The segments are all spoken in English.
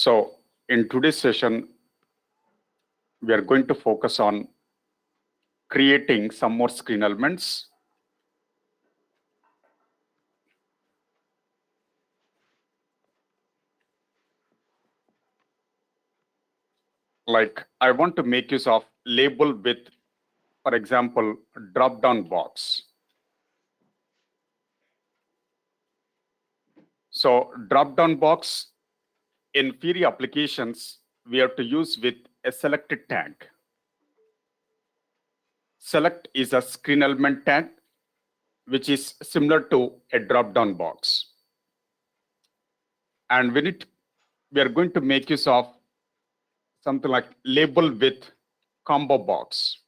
So in today's session, we are going to focus on creating some more screen elements. Like I want to make use of label with, for example, drop-down box. So drop-down box in Fiori applications, we have to use with a selected tag. Select is a screen element tag, which is similar to a drop-down box. And we are going to make use of something like label with combo box.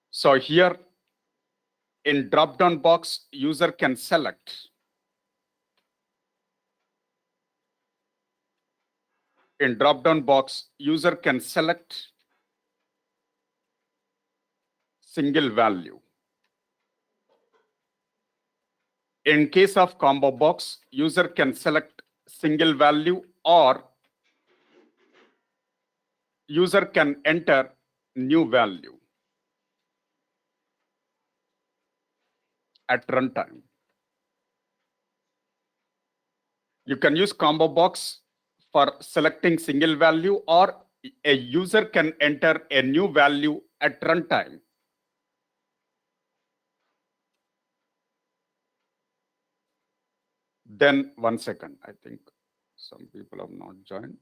So here in drop-down box, user can select single value. In case of combo box, user can select single value or user can enter new value at runtime. You can use combo box for selecting single value, or a user can enter a new value at runtime. Then 1 second, I think some people have not joined.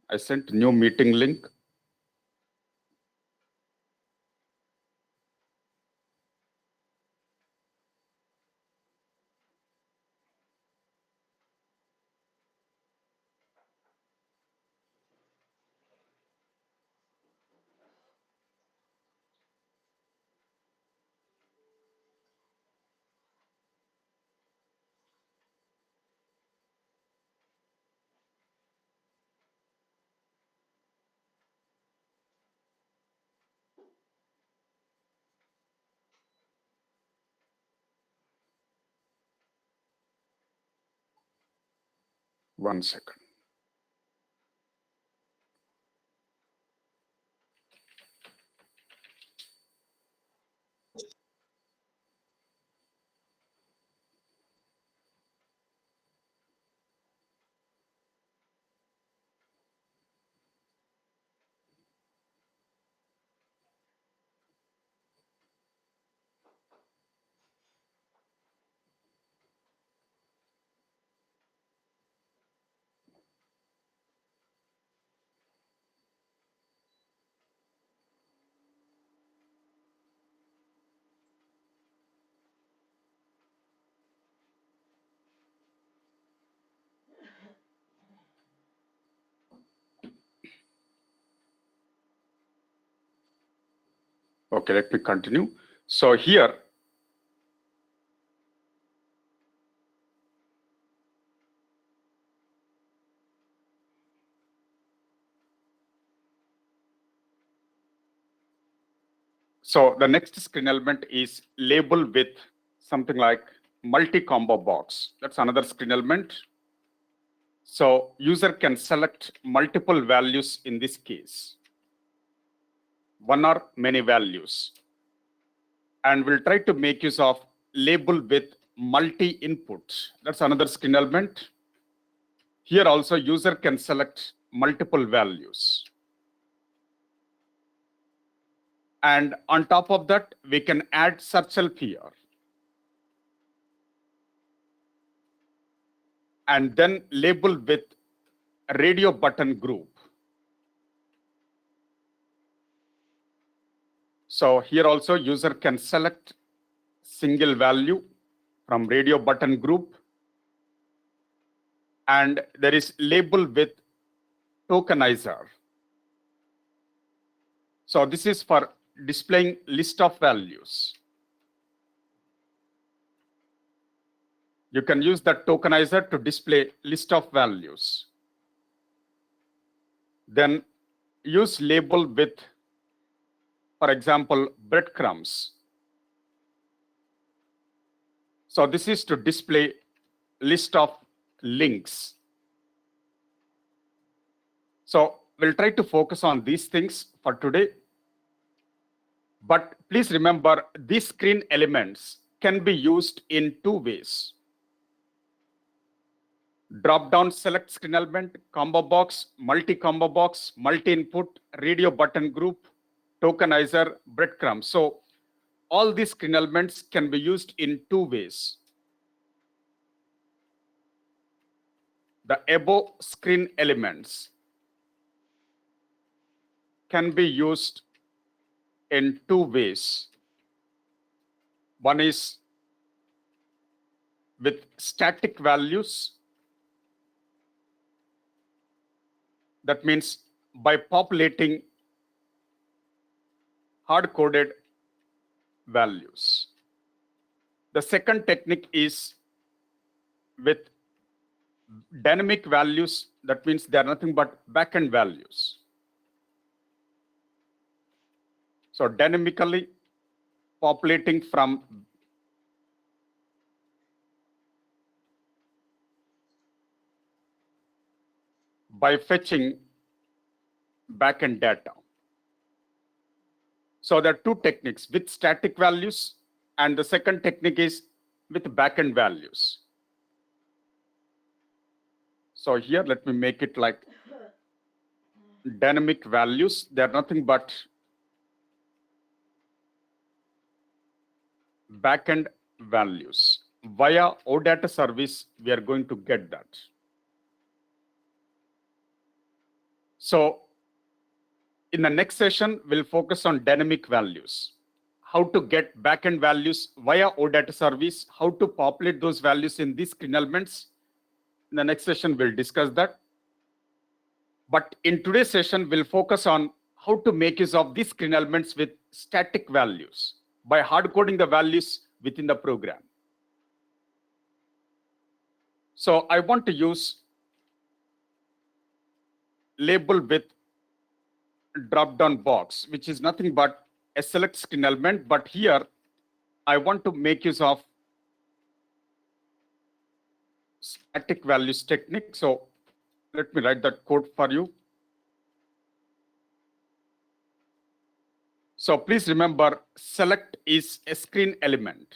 I sent new meeting link. One second. Okay, let me continue. So here, so the next screen element is label with something like multi-combo box. That's another screen element. So user can select multiple values in this case, one or many values. And we'll try to make use of label with multi-input. That's another screen element. Here also user can select multiple values. And on top of that, we can add search help here. And then label with radio button group. So here also user can select single value from radio button group. And there is label with tokenizer. So this is for displaying list of values. You can use that tokenizer to display list of values. Then use label with, for example, breadcrumbs. So this is to display list of links. So we'll try to focus on these things for today. But please remember, these screen elements can be used in two ways. Drop-down select screen element, combo box, multi-combo box, multi-input, radio button group, tokenizer, breadcrumb. So all these screen elements can be used in two ways. The above screen elements can be used in two ways. One is with static values. That means by populating hard-coded values. The second technique is with dynamic values. That means they are nothing but backend values. So dynamically populating from by fetching backend data. So there are two techniques, with static values, and the second technique is with backend values. So here, let me make it like dynamic values. They are nothing but backend values. Via OData service, we are going to get that. So in the next session, we'll focus on dynamic values. How to get backend values via OData service, how to populate those values in these screen elements. In the next session, we'll discuss that. But in today's session, we'll focus on how to make use of these screen elements with static values by hard coding the values within the program. So I want to use label with drop-down box, which is nothing but a select screen element. But here, I want to make use of static values technique. So let me write that code for you. So please remember, select is a screen element.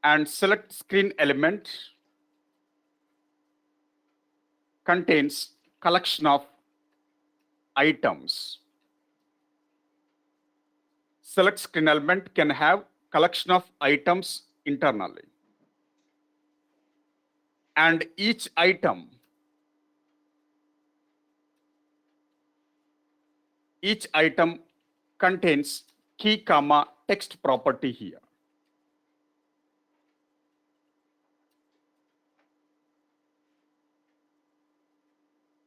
And select screen element contains collection of items. Select screen element can have collection of items internally. And each item contains key comma text property here.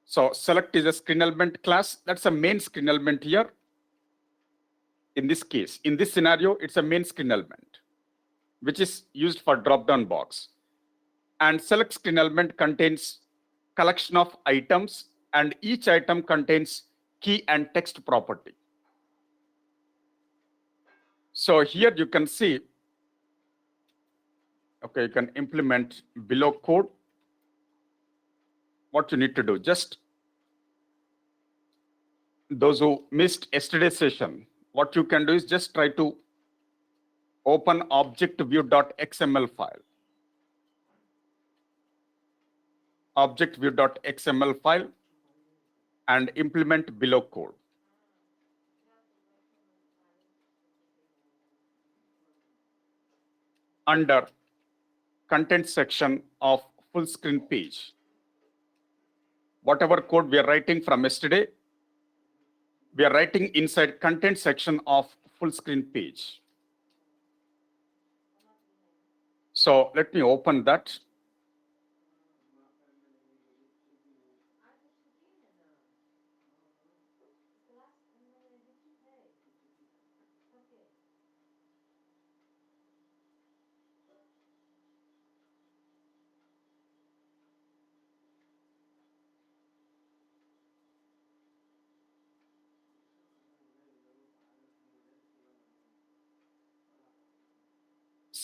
So select is a screen element class. That's a main screen element here. In this case, in this scenario, it's a main screen element, which is used for drop-down box. And select screen element contains collection of items, and each item contains key and text property. So here you can see, okay, you can implement below code. What you need to do, just those who missed yesterday's session, what you can do is just try to open object view.xml file. Object view.xml file and implement below code. Under content section of full screen page, whatever code we are writing from yesterday, we are writing inside content section of full screen page. So let me open that.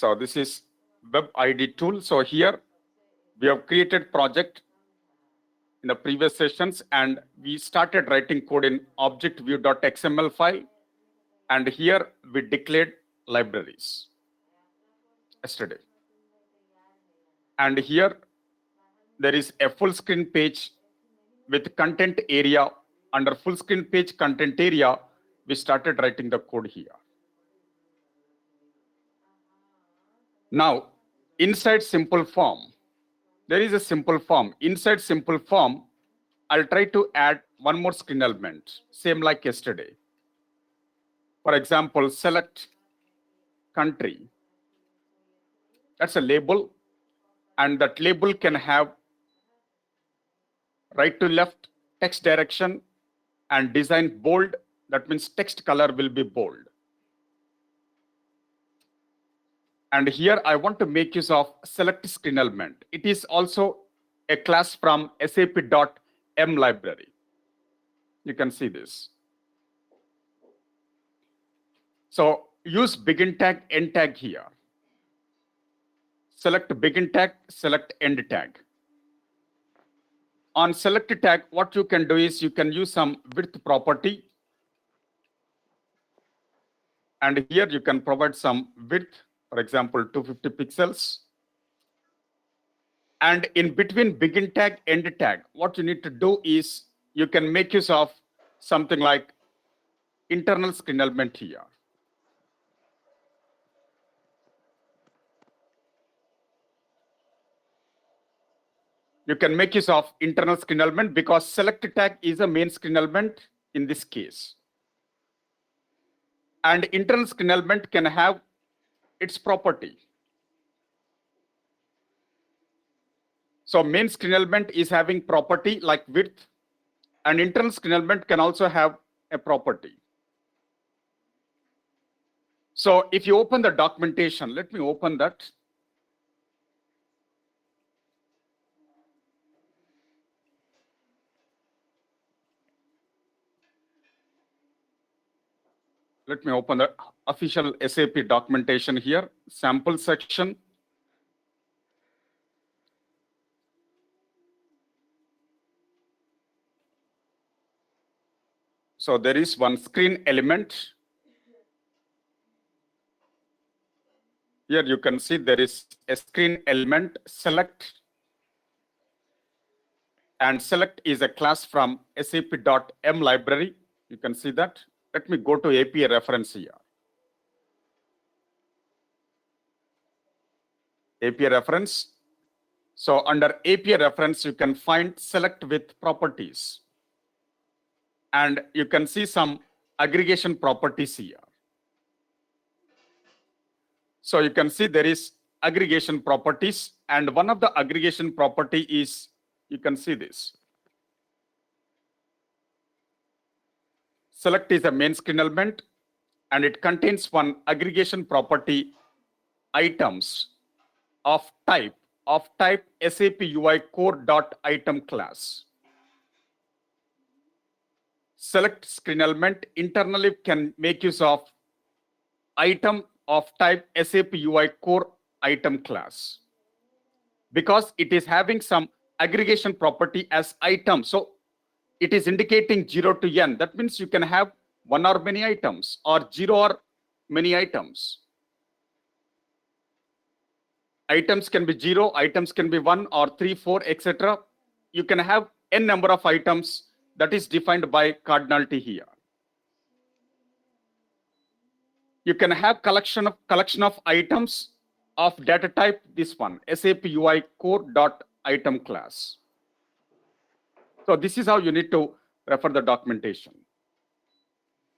So this is web ID tool. So here we have created project in the previous sessions, and we started writing code in object view.xml file. And here we declared libraries yesterday. And here there is a full screen page with content area. Under full screen page content area, we started writing the code here. Now, inside simple form, there is a simple form. Inside simple form, I'll try to add one more screen element, same like yesterday. For example, select country. That's a label, and that label can have right to left text direction and design bold. That means text color will be bold. And here I want to make use of select screen element. It is also a class from SAP.m library. You can see this. So use begin tag, end tag here. Select begin tag, select end tag. On select tag, what you can do is you can use some width property. And here you can provide some width, for example, 250 pixels. And in between begin tag, end tag, what you need to do is you can make use of something like internal screen element here. You can make use of internal screen element because select tag is a main screen element in this case. And internal screen element can have its property. So main screen element is having property like width, and internal screen element can also have a property. So if you open the documentation, let me open that. Let me open the official SAP documentation here, sample section. So there is one screen element. Here you can see there is a screen element select. And select is a class from SAP.m library. You can see that. Let me go to API reference here. API reference. So under API reference, you can find select with properties. And you can see some aggregation properties here. So you can see there is aggregation properties, and one of the aggregation property is, you can see this. Select is a main screen element, and it contains one aggregation property items of type SAP UI core.item class. Select screen element internally can make use of item of type SAP UI core item class because it is having some aggregation property as item. So it is indicating 0 to n. That means you can have one or many items, or 0 or many items. Items can be 0, items can be 1 or 3, 4, etc. You can have n number of items that is defined by cardinality here. You can have collection of items of data type, this one, SAP UI core.item class. So this is how you need to refer the documentation.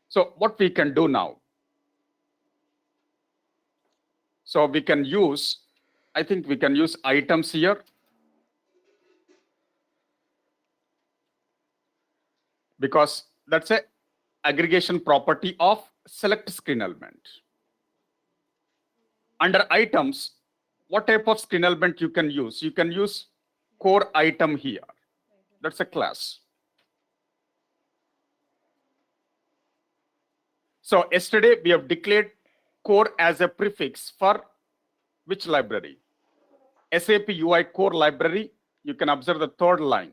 So what we can do now? So we can use, I think we can use items here. Because that's a aggregation property of select screen element. Under items, what type of screen element you can use? You can use core item here. That's a class. So yesterday we have declared core as a prefix for Which library? SAP UI core library. You can observe the third line.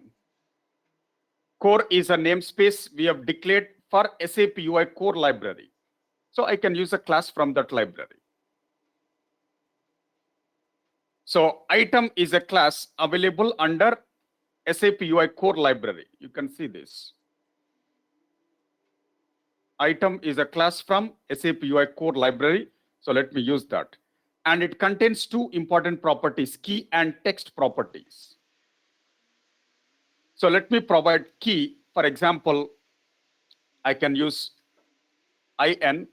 Core is a namespace we have declared for SAP UI core library. So I can use a class from that library. So item is a class available under SAP UI core library. You can see this. Item is a class from SAP UI core library. So let me use that. And it contains two important properties, key and text properties. So let me provide key. For example, I can use IN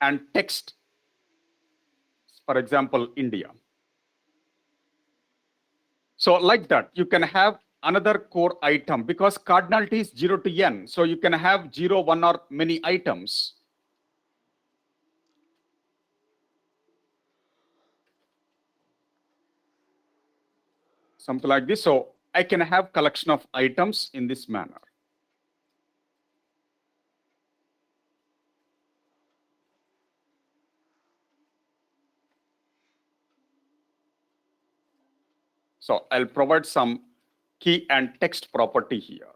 and text, for example, India. So like that, you can have another core item because cardinality is 0 to n. So you can have 0, 1 or many items. Something like this. So I can have collection of items in this manner. So I'll provide some key and text property here.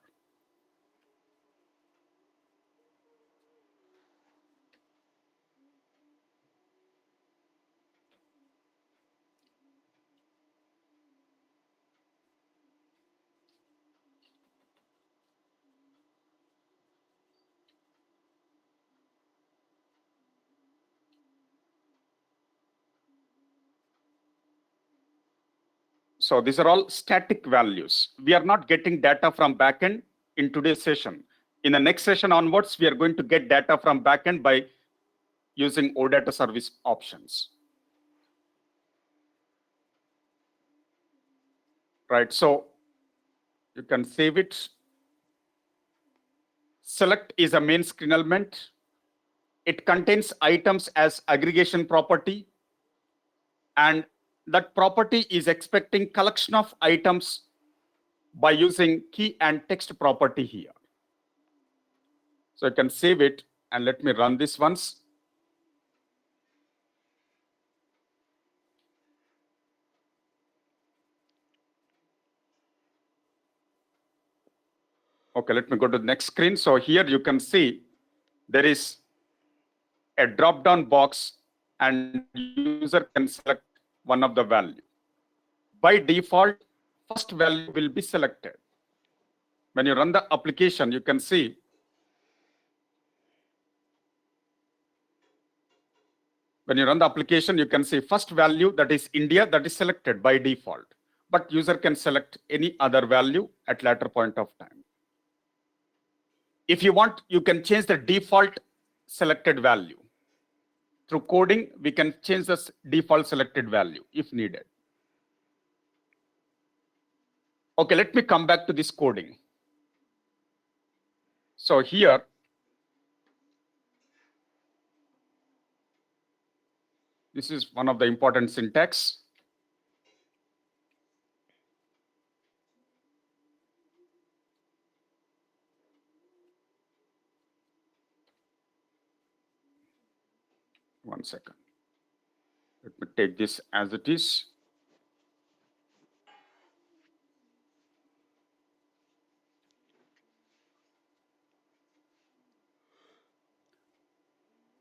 So these are all static values. We are not getting data from backend in today's session. In the next session onwards, we are going to get data from backend by using OData service options. Right, so you can save it. Select is a main screen element. It contains items as aggregation property, and that property is expecting collection of items by using key and text property here. So I can save it and let me run this once. Okay, let me go to the next screen. So here you can see there is a drop-down box and user can select one of the value. By default, first value will be selected. When you run the application, you can see first value, that is India, that is selected by default. But user can select any other value at later point of time. If you want, you can change the default selected value. Through coding, we can change the default selected value if needed. Okay, let me come back to this coding. So here, this is one of the important syntax. One second. Let me take this as it is.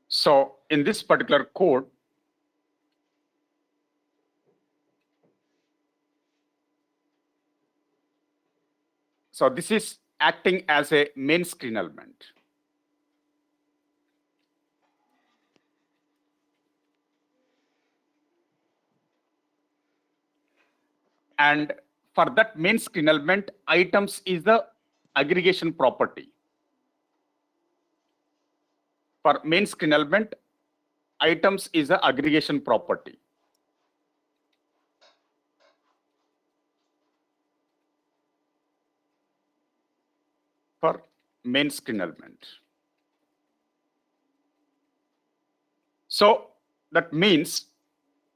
So in this particular code, so this is acting as a main screen element. And for that main screen element, items is the aggregation property. For main screen element, items is the aggregation property. For main screen element. So that means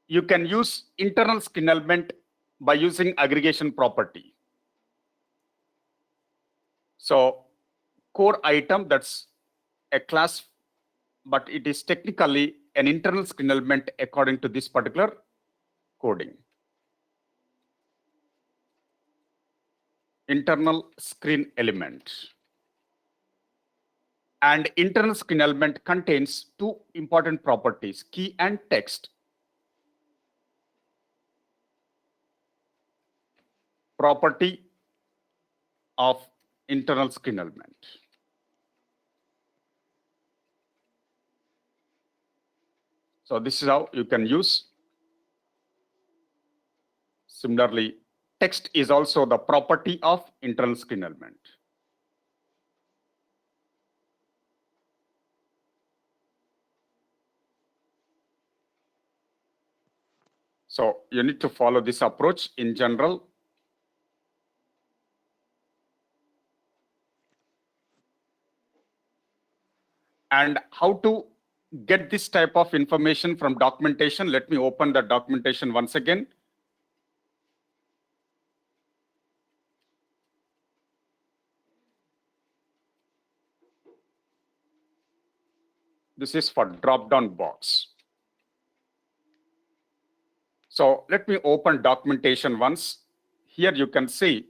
you can use internal screen element by using aggregation property. So core item, that's a class, but it is technically an internal screen element according to this particular coding. Internal screen element. And internal screen element contains two important properties, key and text. Property of internal screen element. So this is how you can use. Similarly, text is also the property of internal screen element. So you need to follow this approach in general. And how to get this type of information from documentation? Let me open the documentation once again. This is for drop-down box. So let me open documentation once. Here you can see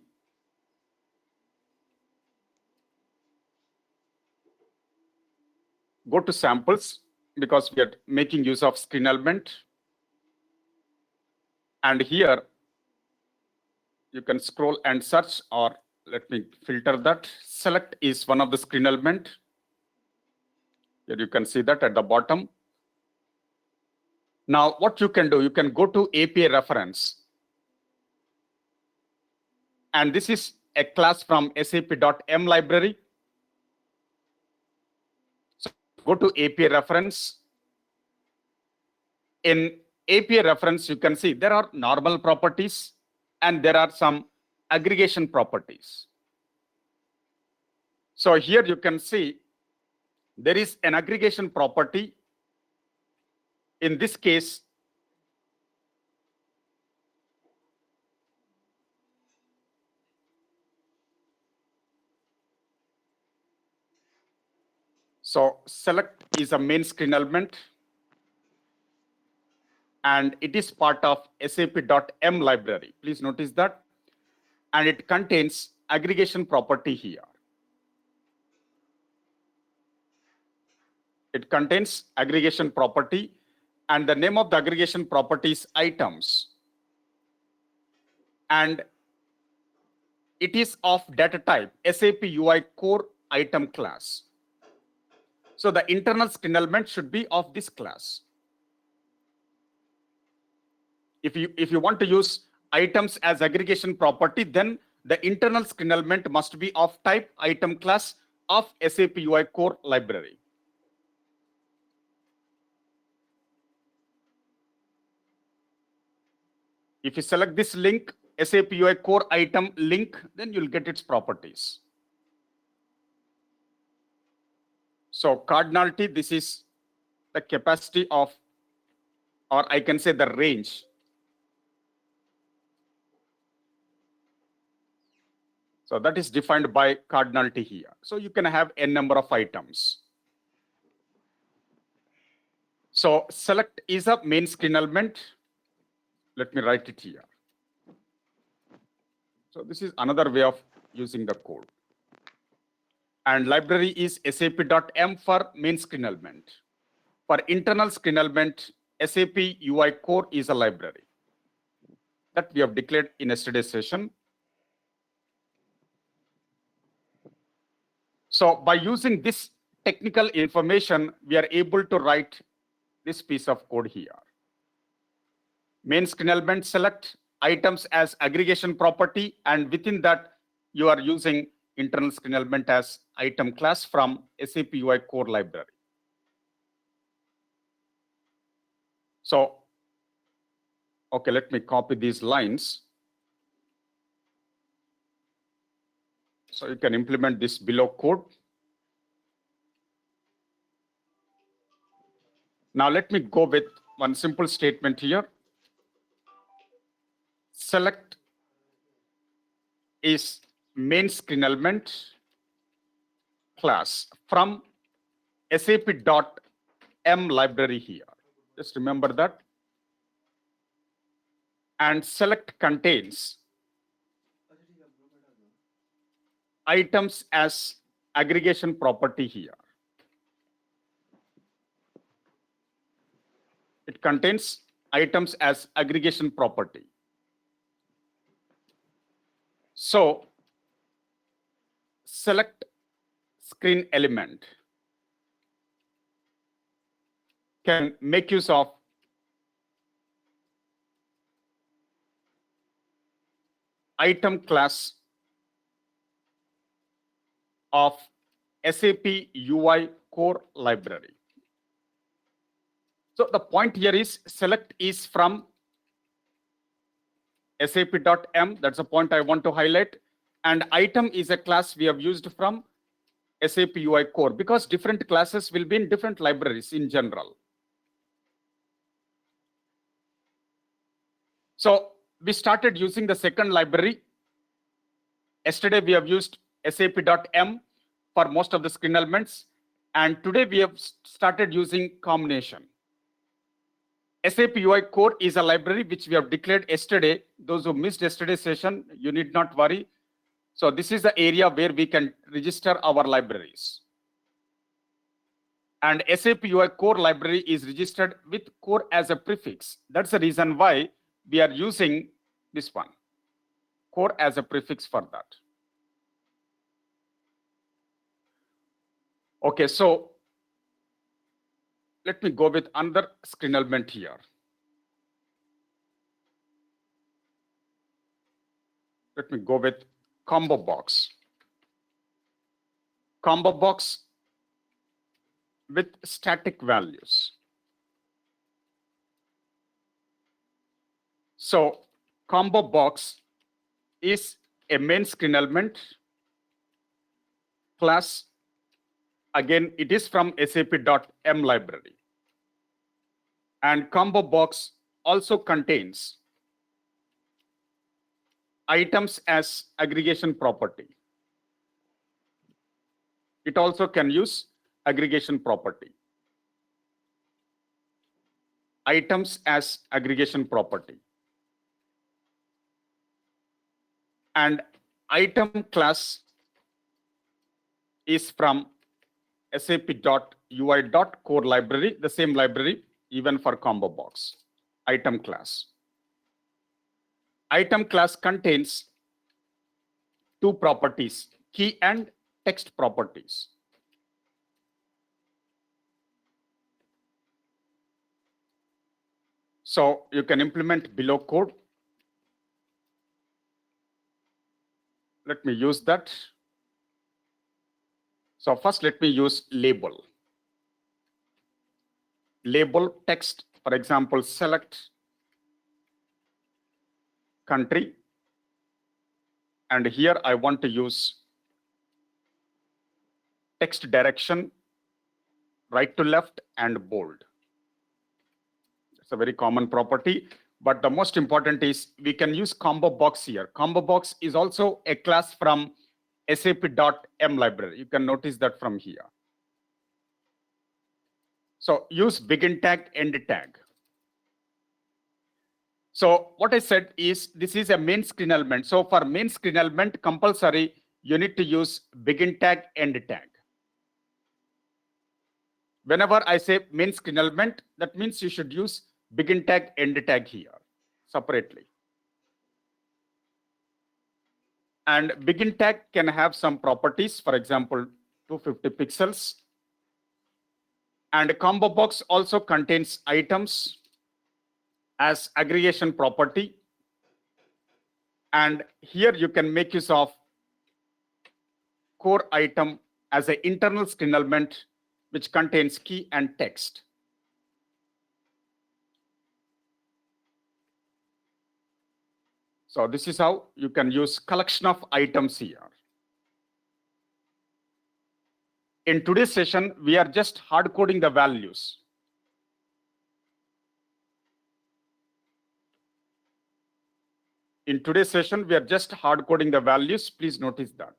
go to samples because we are making use of screen element. And here you can scroll and search, or let me filter that. Select is one of the screen element. Here you can see that at the bottom. Now what you can do, you can go to API reference. And this is a class from SAP.m library. So go to API reference. In API reference, you can see there are normal properties and there are some aggregation properties. So here you can see there is an aggregation property. In this case, so select is a main screen element, and it is part of SAP.m library. Please notice that. And it contains aggregation property here. It contains aggregation property, and the name of the aggregation property is items. And it is of data type SAP UI core item class. So the internal screen element should be of this class. If you want to use items as aggregation property, then the internal screen element must be of type item class of SAP UI core library. If you select this link, SAP UI core item link, then you'll get its properties. So cardinality, this is the capacity of, or I can say the range. So that is defined by cardinality here. So you can have n number of items. So select is a main screen element. Let me write it here. So this is another way of using the code. And library is SAP.m for main screen element. For internal screen element, SAP UI core is a library that we have declared in yesterday's session. So by using this technical information, we are able to write this piece of code here. Main screen element select items as aggregation property, and within that, you are using internal screen element as item class from SAP UI core library. So, okay, let me copy these lines. So you can implement this below code. Now let me go with one simple statement here. Select is main screen element class from SAP.m library here. Just remember that. And select contains items as aggregation property here. It contains items as aggregation property. So select screen element can make use of item class of SAP UI core library. So the point here is select is from sap.m. That's a point I want to highlight. And item is a class we have used from SAP UI core because different classes will be in different libraries in general. So we started using the second library. Yesterday we have used sap.m for most of the screen elements. And today we have started using combination. SAP UI core is a library which we have declared yesterday. Those who missed yesterday's session, you need not worry. So this is the area where we can register our libraries. And SAP UI core library is registered with core as a prefix. That's the reason why we are using this one, core as a prefix for that. Okay, so let me go with another screen element here. Let me go with combo box. Combo box with static values. So combo box is a main screen element class. Again, it is from sap.m library. And combo box also contains items as aggregation property. It also can use aggregation property. Items as aggregation property. And item class is from sap.ui.core library, the same library even for combo box. Item class. Item class contains two properties, key and text properties. So you can implement below code. Let me use that. So first let me use label. Label text, for example, select country. And here I want to use text direction, right to left and bold. It's a very common property, but the most important is we can use combo box here. Combo box is also a class from sap.m library. You can notice that from here. So use begin tag, end tag. So what I said is this is a main screen element. So for main screen element, compulsory, you need to use begin tag, end tag. Whenever I say main screen element, that means you should use begin tag, end tag here separately. And begin tag can have some properties, for example, 250 pixels. And combo box also contains items as aggregation property. And here you can make use of core item as an internal screen element which contains key and text. So this is how you can use collection of items here. In today's session, we are just hard coding the values. In today's session, we are just hard coding the values. Please notice that.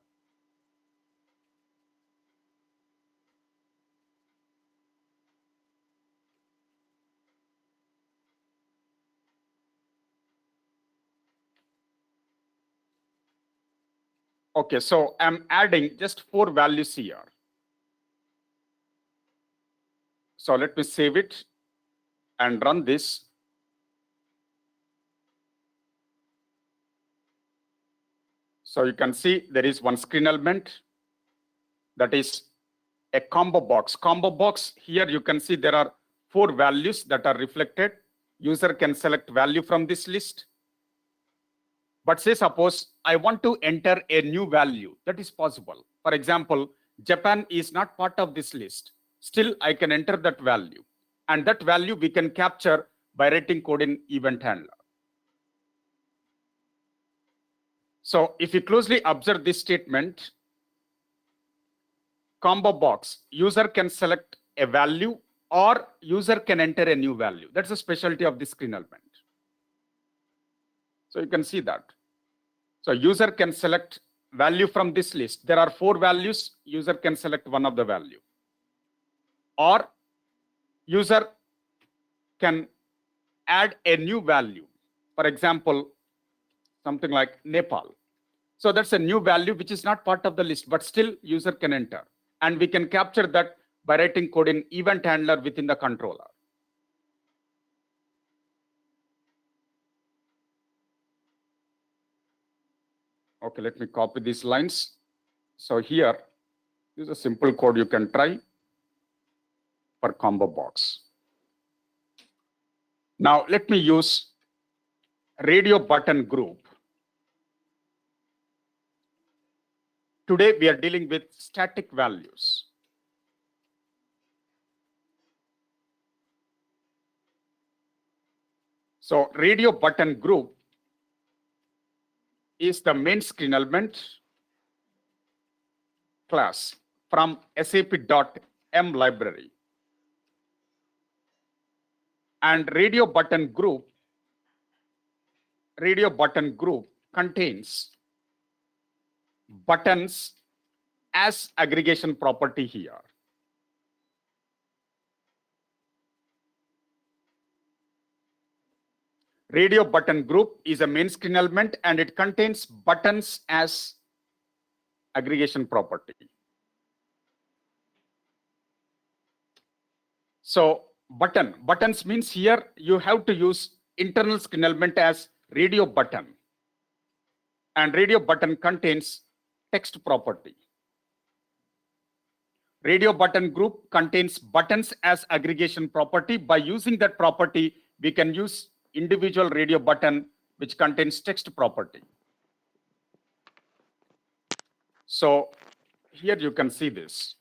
Okay, so I'm adding just 4 values here. So let me save it and run this. So you can see there is one screen element that is a combo box. Combo box, here you can see there are 4 values that are reflected. User can select value from this list. But say suppose I want to enter a new value, that is possible. For example, Japan is not part of this list. Still, I can enter that value. And that value we can capture by writing code in event handler. So if you closely observe this statement, combo box, user can select a value or user can enter a new value. That's the specialty of this screen element. So you can see that. So user can select value from this list. There are 4 values. User can select one of the value. Or user can add a new value. For example, something like Nepal. So that's a new value which is not part of the list, but still user can enter. And we can capture that by writing code in event handler within the controller. Okay, let me copy these lines. So here is a simple code you can try for combo box. Now let me use radio button group. Today we are dealing with static values. So radio button group is the main screen element class from SAP.M library. And radio button group contains buttons as aggregation property here. Radio button group is a main screen element and it contains buttons as aggregation property. So buttons means here you have to use internal screen element as radio button. And radio button contains text property. Radio button group contains buttons as aggregation property. By using that property, we can use individual radio button which contains text property. So here you can see this.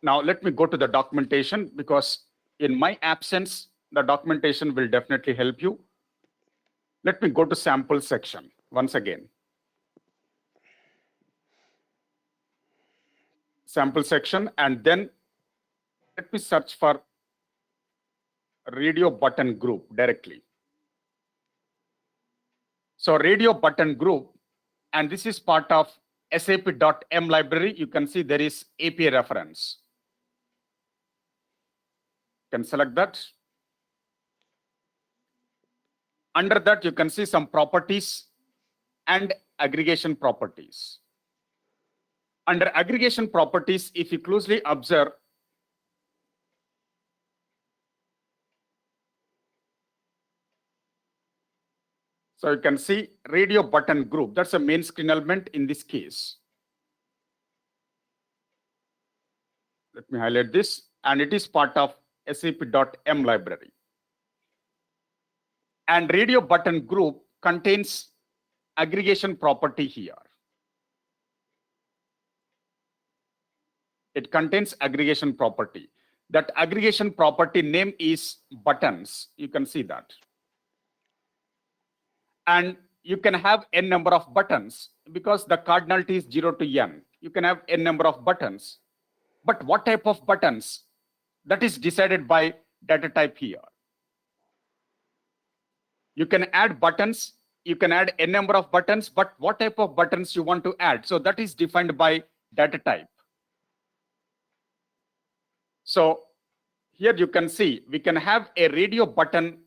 Now let me go to the documentation because in my absence, the documentation will definitely help you. Let me go to sample section once again. Sample section, and then let me search for radio button group directly. So radio button group, and this is part of SAP.M library. You can see there is API reference. You can select that. Under that, you can see some properties and aggregation properties. Under aggregation properties, if you closely observe, so you can see radio button group. That's a main screen element in this case. Let me highlight this, and it is part of SAP.M library. And radio button group contains aggregation property here. It contains aggregation property. That aggregation property name is buttons. You can see that. And you can have n number of buttons because the cardinality is 0 to n. You can have n number of buttons. But what type of buttons? That is decided by data type here. You can add buttons. You can add n number of buttons, but what type of buttons you want to add? So that is defined by data type. So here you can see we can have a radio button.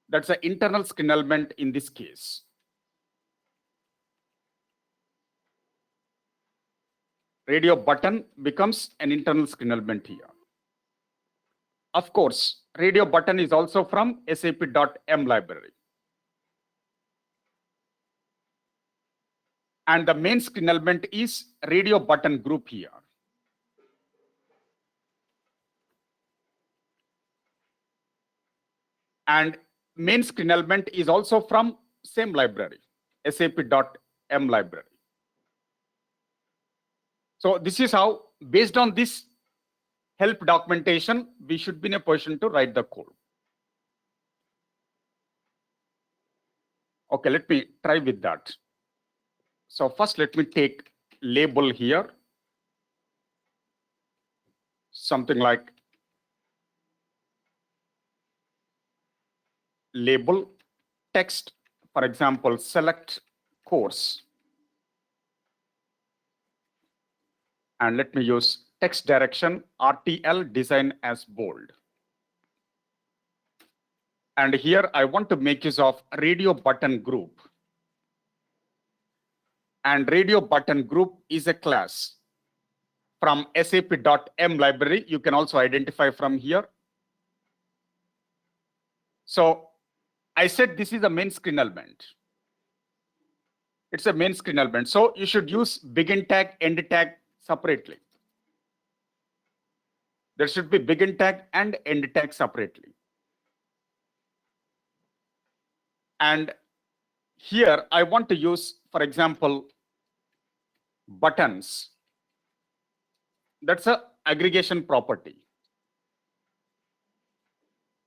That's an internal screen element in this case. radio button becomes an internal screen element here. Of course, radio button is also from SAP.m library. And the main screen element is radio button group here. And main screen element is also from same library, SAP.m library. So this is how, based on this help documentation, we should be in a position to write the code. Okay, let me try with that. So first, let me take label here, something like label text, for example, select course. And let me use text direction, RTL design as bold. And here I want to make use of radio button group. And radio button group is a class from SAP.m library. You can also identify from here. So I said this is a main screen element. It's a main screen element. So you should use begin tag, end tag separately. There should be begin tag and end tag separately. And here I want to use, for example, buttons. That's a aggregation property.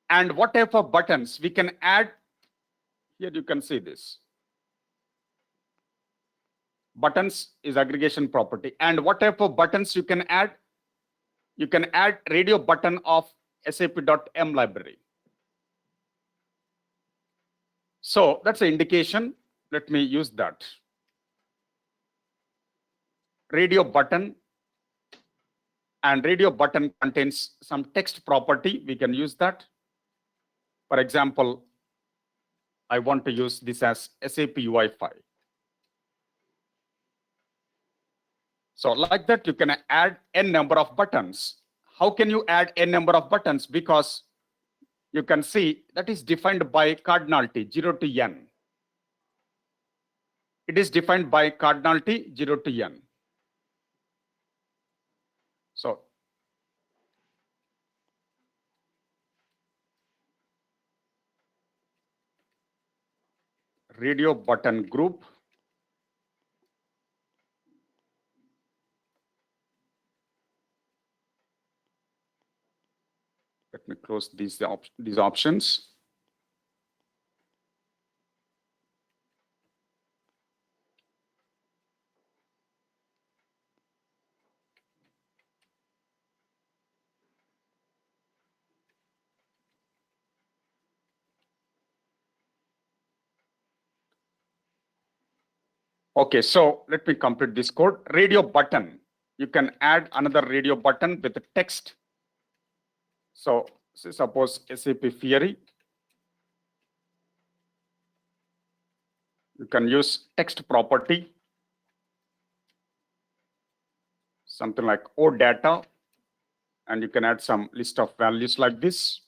And what type of buttons we can add? Here you can see this. Buttons is aggregation property. And what type of buttons you can add? You can add radio button of SAP.m library. So that's an indication. Let me use that. Radio button, and radio button contains some text property. We can use that. For example, I want to use this as SAP UI file. So like that, you can add n number of buttons. How can you add n number of buttons? Because you can see that is defined by cardinality 0 to n. It is defined by cardinality 0 to n. So radio button group. Let me close these options. Okay, so let me complete this code. Radio button. You can add another radio button with the text. So suppose SAP Fiori. You can use text property, something like O data, and you can add some list of values like this.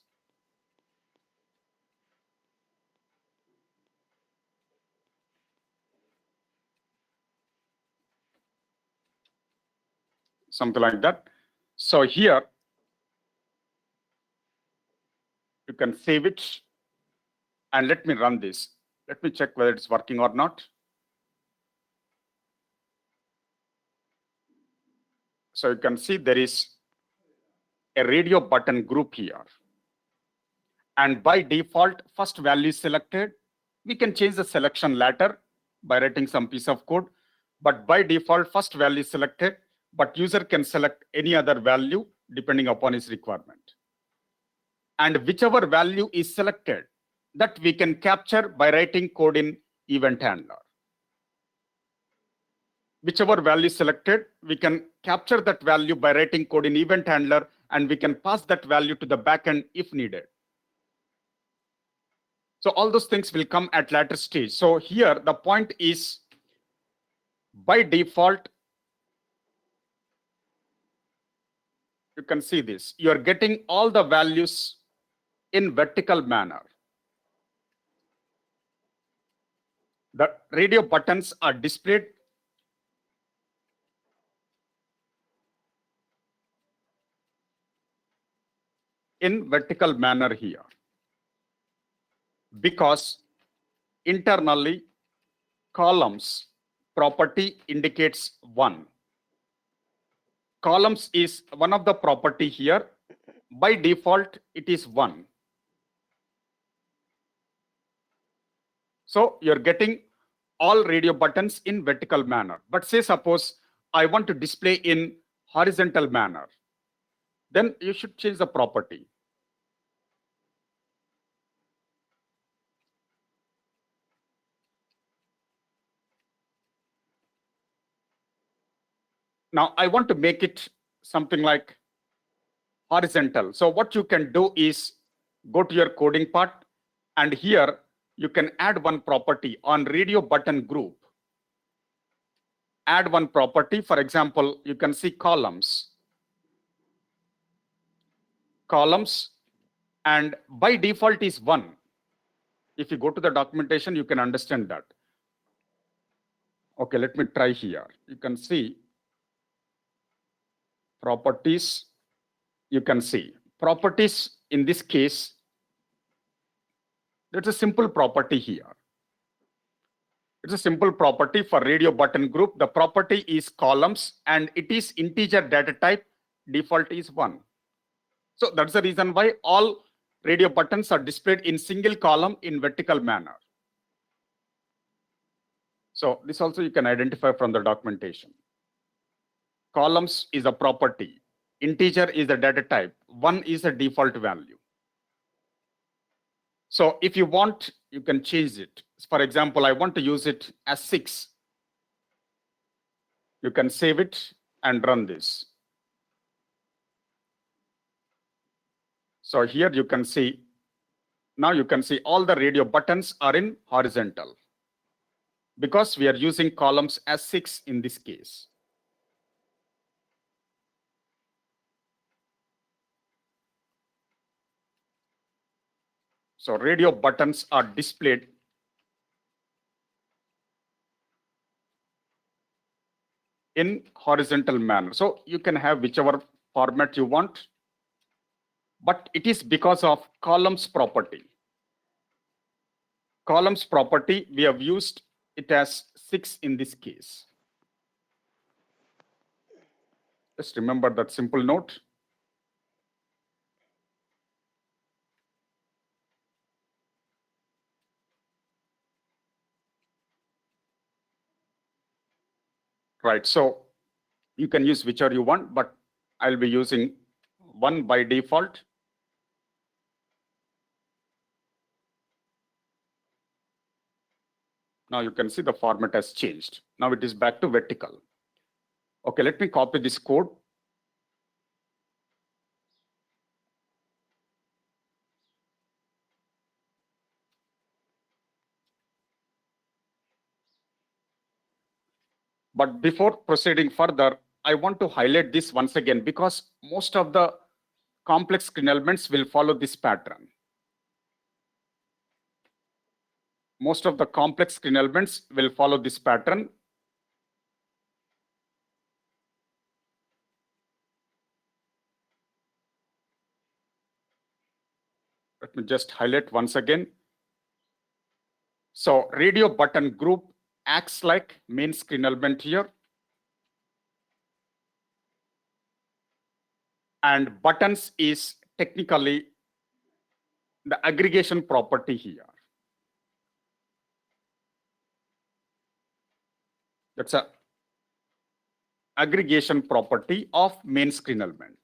Something like that. So here, you can save it, and let me run this. Let me check whether it's working or not. So you can see there is a radio button group here. And by default, first value is selected. We can change the selection later by writing some piece of code. But by default, first value is selected, but user can select any other value depending upon his requirement. And whichever value is selected, that we can capture by writing code in event handler. Whichever value is selected, we can capture that value by writing code in event handler, and we can pass that value to the backend if needed. So all those things will come at later stage. So here the point is, by default, you can see this. You are getting all the values in vertical manner. The radio buttons are displayed in vertical manner here, because internally columns property indicates 1. Columns is one of the property here. By default, it is 1. So you're getting all radio buttons in vertical manner. But say suppose I want to display in horizontal manner, then you should change the property. Now I want to make it something like horizontal. So what you can do is go to your coding part, and here you can add one property on radio button group. Add one property. For example, you can see columns. Columns, and by default is 1. If you go to the documentation, you can understand that. Okay, let me try here. You can see properties. You can see properties in this case. It's a simple property here. It's a simple property for radio button group. The property is columns and it is integer data type. Default is 1. So that's the reason why all radio buttons are displayed in single column in vertical manner. So this also you can identify from the documentation. Columns is a property. Integer is the data type. 1 is a default value. So if you want, you can change it. For example, I want to use it as 6. You can save it and run this. So here you can see, now you can see all the radio buttons are in horizontal because we are using columns as 6 in this case. So radio buttons are displayed in horizontal manner. So you can have whichever format you want, but it is because of columns property. Columns property, we have used it as 6 in this case. Just remember that simple note. Right, so you can use whichever you want, but I'll be using 1 by default. Now you can see the format has changed. Now it is back to vertical. Okay, let me copy this code. But before proceeding further, I want to highlight this once again because most of the complex screen elements will follow this pattern. Most of the complex screen elements will follow this pattern. Let me just highlight once again. So radio button group acts like main screen element here. And buttons is technically the aggregation property here. That's a aggregation property of main screen element.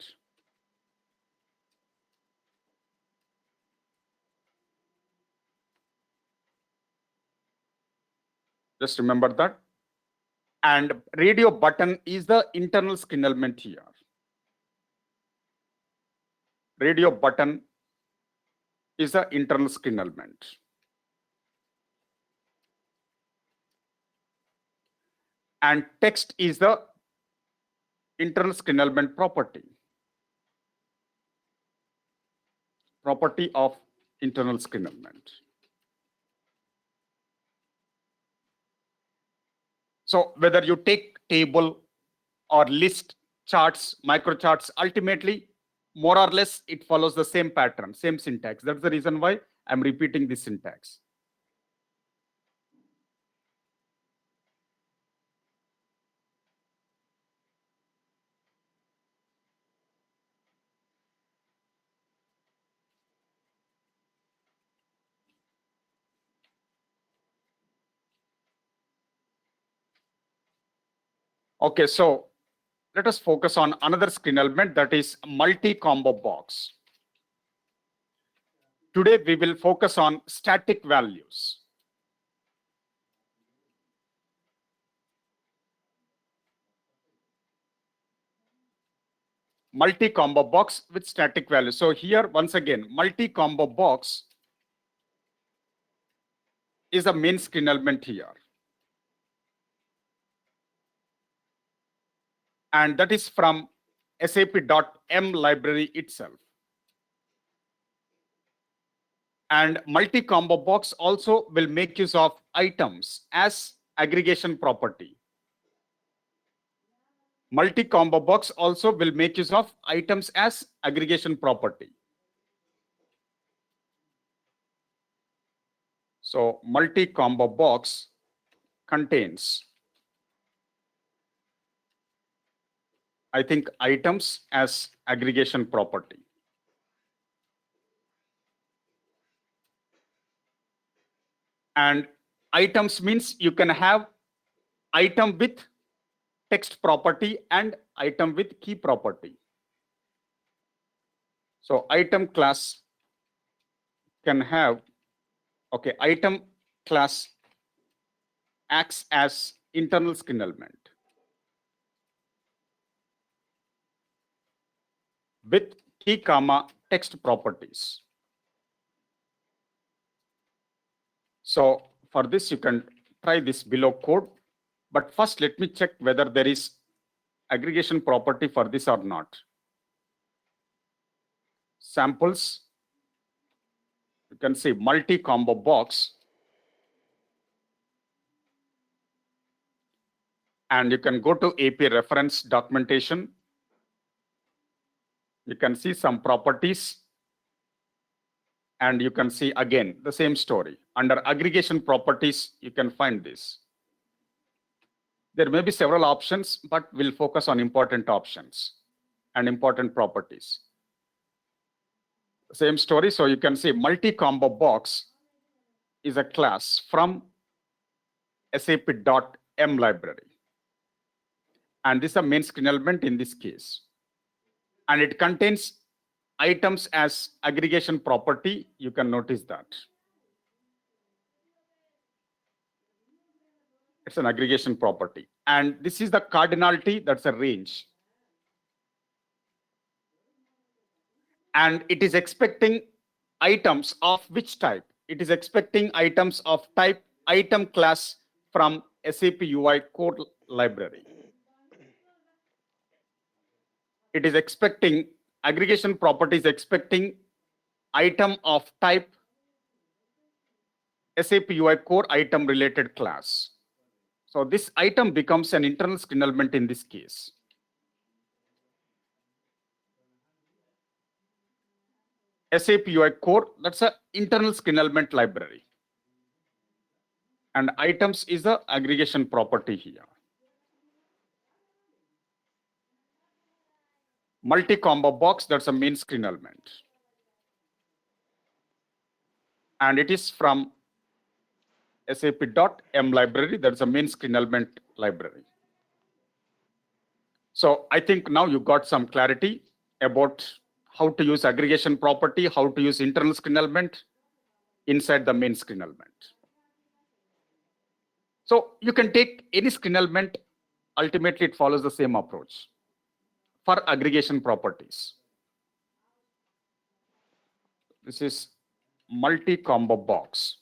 Just remember that. And radio button is the internal screen element here. Radio button is the internal screen element. And text is the internal screen element property. property of internal screen element. So whether you take table or list, charts, microcharts, ultimately, more or less, it follows the same pattern, same syntax. That's the reason why I'm repeating this syntax. Okay, so let us focus on another screen element, that is multi-combo box. Today, we will focus on static values. Multi-combo box with static values. So here, once again, multi-combo box is a main screen element here. And that is from SAP.M library itself. And multi-combo box also will make use of items as aggregation property. Multi-combo box also will make use of items as aggregation property. So multi-combo box contains, I think, items as aggregation property. And items means you can have item with text property and item with key property. So item class can have, okay, item class acts as internal screen element with key comma text properties. So for this, you can try this below code. But first, let me check whether there is aggregation property for this or not. Samples, you can see multi-combo box. And you can go to AP reference documentation. You can see some properties. And you can see again the same story. Under aggregation properties, you can find this. There may be several options, but we'll focus on important options and important properties. Same story. So you can see multi-combo box is a class from SAP.M library. And this is a main screen element in this case. And it contains items as aggregation property. You can notice that. It's an aggregation property. And this is the cardinality, that's a range. And it is expecting items of which type? It is expecting items of type item class from SAP UI code library. It is expecting aggregation properties expecting item of type SAP UI core item related class. So this item becomes an internal screen element in this case. SAP UI core, that's an internal screen element library. And items is the aggregation property here. Multi-combo box, that's a main screen element. And it is from SAP.M library, that's a main screen element library. So I think now you got some clarity about how to use aggregation property, how to use internal screen element inside the main screen element. So you can take any screen element, ultimately it follows the same approach for aggregation properties. This is multi-combo box.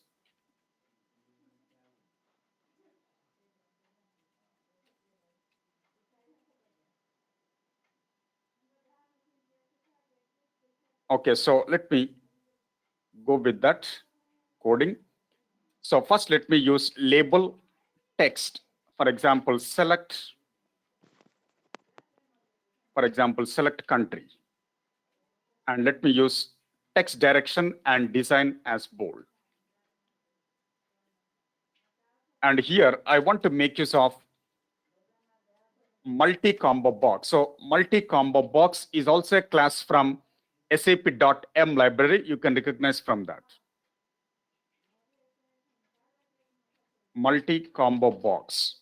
Okay, so let me go with that coding. So first, let me use label text. For example, select country. And let me use text direction and design as bold. And here I want to make use of multi-combo box. So multi-combo box is also a class from SAP.m library. You can recognize from that. Multi-combo box.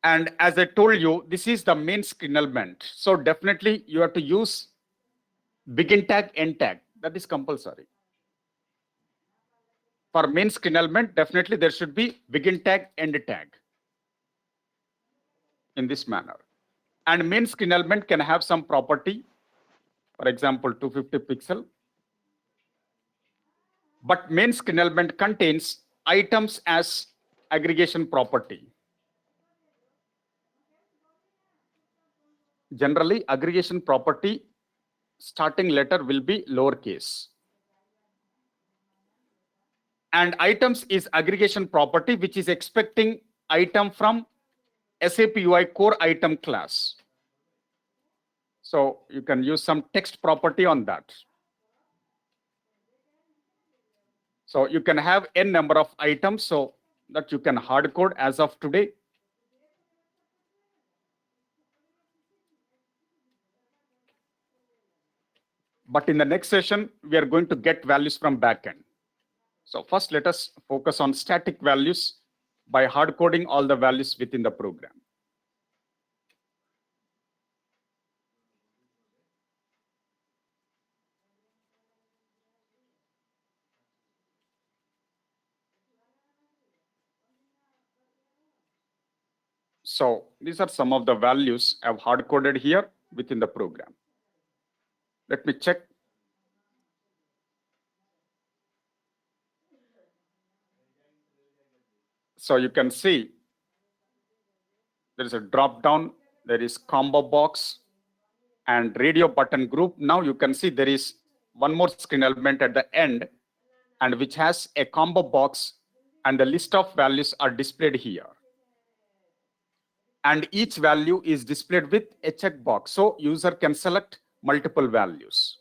And as I told you, this is the main screen element. So definitely you have to use begin tag, end tag. That is compulsory. For main screen element, definitely there should be begin tag, end tag in this manner. And main screen element can have some property, for example, 250 pixel. But main screen element contains items as aggregation property. Generally, aggregation property starting letter will be lowercase. And items is aggregation property, which is expecting item from SAP UI core item class. So you can use some text property on that. So you can have n number of items so that you can hard code as of today. But in the next session, we are going to get values from backend. So first, let us focus on static values by hard coding all the values within the program. So these are some of the values I've hard coded here within the program. Let me check. So you can see there is a drop down, there is combo box and radio button group. Now you can see there is one more screen element at the end and which has a combo box and the list of values are displayed here. And each value is displayed with a checkbox. So user can select multiple values.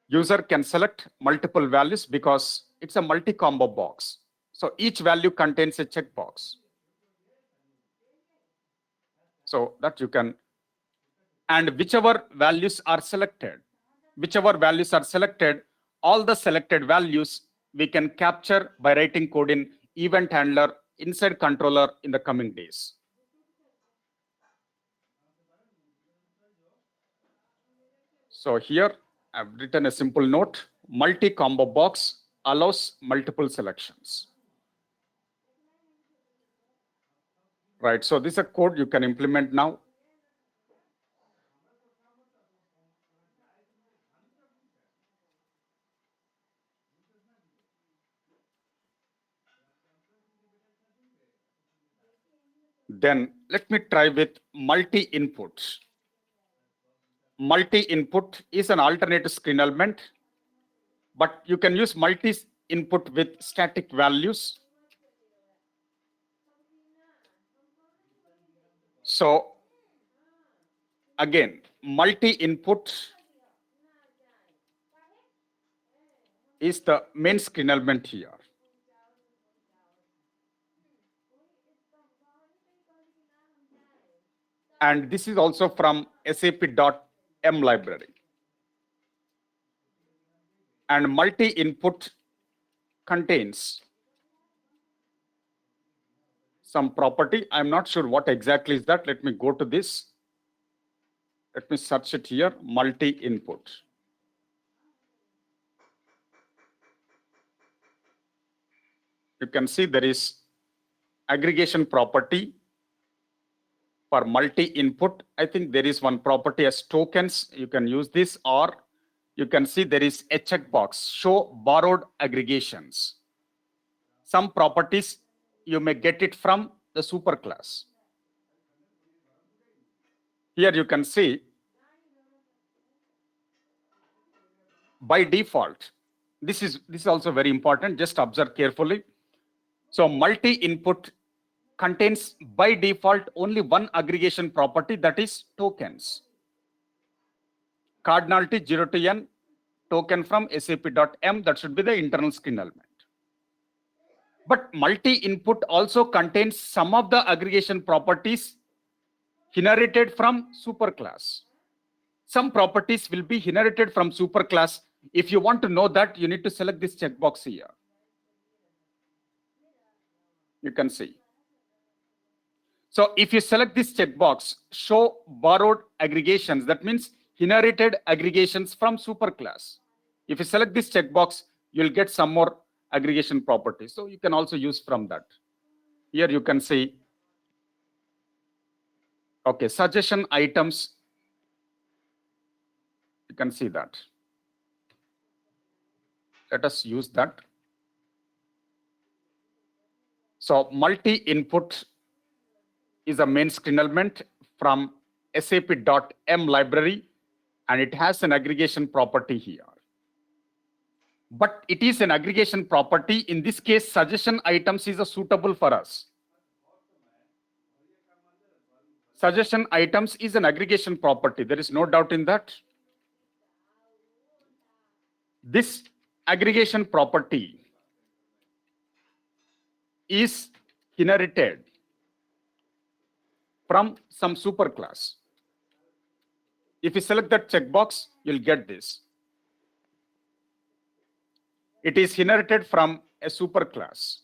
User can select multiple values because it's a multi-combo box. So each value contains a checkbox. So that you can, and whichever values are selected, all the selected values we can capture by writing code in event handler inside controller in the coming days. So here I've written a simple note, multi-combo box allows multiple selections. Right, so this is a code you can implement now. Then let me try with multi-input. Multi-input is an alternative screen element, but you can use multi-input with static values. So again, multi-input is the main screen element here. And this is also from SAP.m library. And multi-input contains some property. I'm not sure what exactly is that. Let me go to this. Let me search it here, multi-input. You can see there is aggregation property for multi-input. I think there is one property as tokens. You can use this, or you can see there is a checkbox, show borrowed aggregations. Some properties you may get it from the superclass. Here you can see by default, this is also very important. Just observe carefully. So multi-input contains by default only one aggregation property, that is tokens. Cardinality 0 to n, token from sap.m, that should be the internal screen element. But multi-input also contains some of the aggregation properties inherited from superclass. Some properties will be inherited from superclass. If you want to know that, you need to select this checkbox here. You can see. So if you select this checkbox, show borrowed aggregations, that means inherited aggregations from superclass. If you select this checkbox, you'll get some more aggregation properties. So you can also use from that. Here you can see, okay, suggestion items. You can see that. Let us use that. So multi-input is a main screen element from sap.m library, and it has an aggregation property here. But it is an aggregation property. In this case, suggestion items is a suitable for us. Suggestion items is an aggregation property. There is no doubt in that. This aggregation property is inherited from some superclass. If you select that checkbox, you'll get this. It is inherited from a superclass.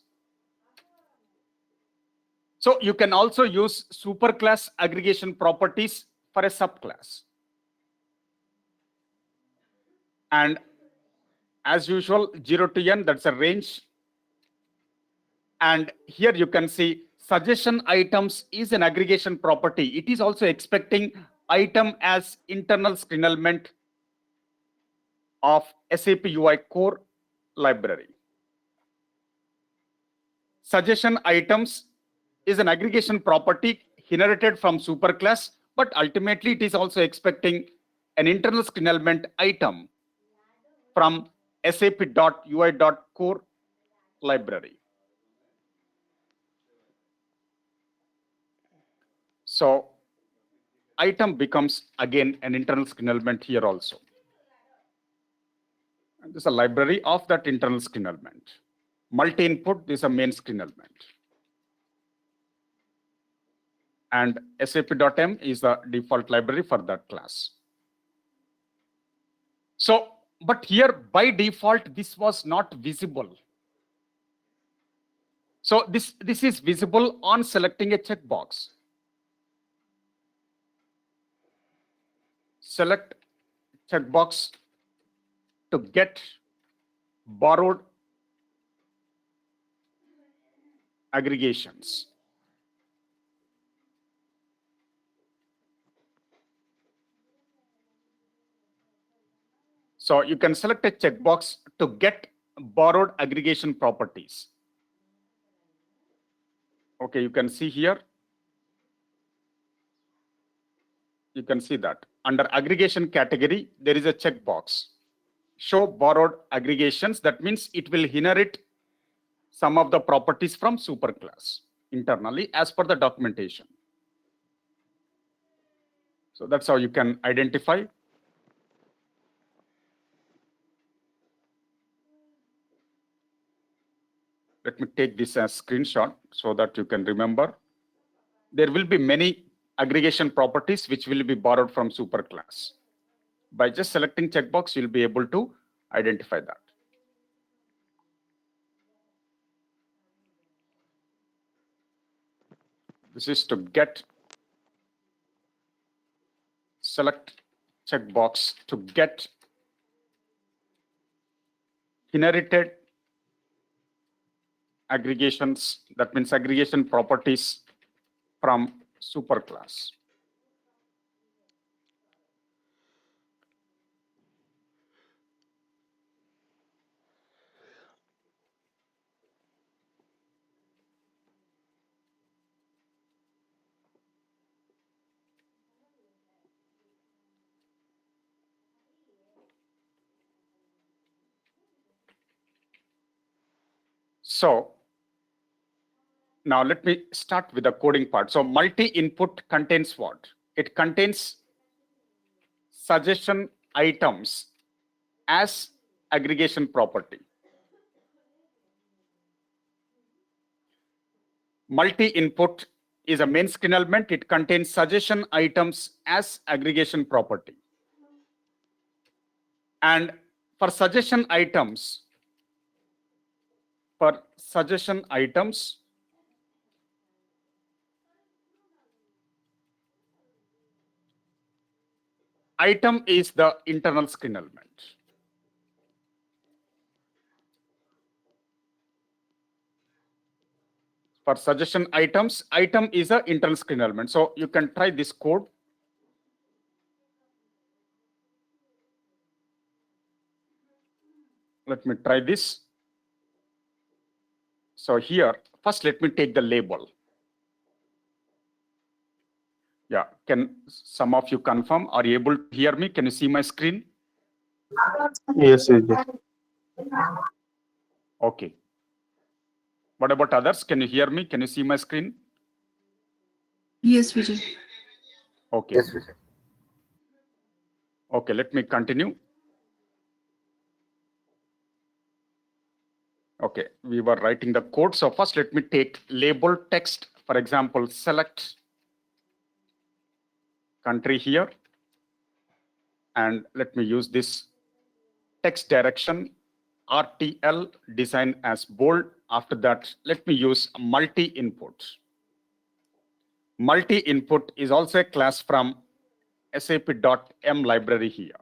So you can also use superclass aggregation properties for a subclass. And as usual, 0 to n, that's a range. And here you can see suggestion items is an aggregation property. It is also expecting item as internal screen element of SAP UI core library. Suggestion items is an aggregation property inherited from superclass, but ultimately it is also expecting an internal screen element item from sap.ui.core library. So item becomes again an internal screen element here also. And this is a library of that internal screen element. Multi-input, this is a main screen element. And sap.m is the default library for that class. So, but here by default, this was not visible. So this is visible on selecting a checkbox. Select checkbox to get borrowed aggregations. So you can select a checkbox to get borrowed aggregation properties. Okay, you can see here. You can see that under aggregation category, there is a checkbox. Show borrowed aggregations. That means it will inherit some of the properties from superclass internally as per the documentation. So that's how you can identify. Let me take this as screenshot so that you can remember. There will be many aggregation properties which will be borrowed from superclass. By just selecting checkbox, you'll be able to identify that. This is to get, select checkbox to get inherited aggregations, that means aggregation properties from superclass. So now let me start with the coding part. So multi-input contains what? It contains suggestion items as aggregation property. Multi-input is a main screen element. It contains suggestion items as aggregation property. And for suggestion items, item is the internal screen element. For suggestion items, item is an internal screen element. So you can try this code. Let me try this. So here, first let me take the label. Yeah, can some of you confirm? Are you able to hear me? Can you see my screen? Yes, Vijay. Okay. What about others? Can you hear me? Can you see my screen? Yes, Vijay. Okay. Yes, Vijay. Okay, let me continue. Okay, we were writing the code. So first let me take label text. For example, select country here. And let me use this text direction, RTL, design as bold. After that, let me use multi-input. Multi-input is also a class from SAP.m library here.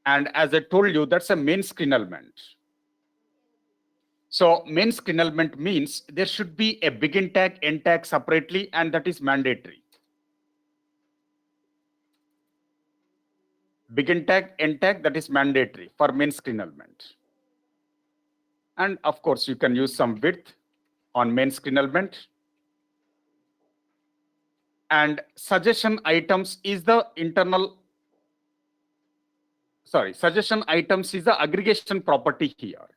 And as I told you, that's a main screen element. So main screen element means there should be a begin tag, end tag separately, and that is mandatory. Begin tag, end tag, that is mandatory for main screen element. And of course, you can use some width on main screen element. And suggestion items is the suggestion items is the aggregation property here.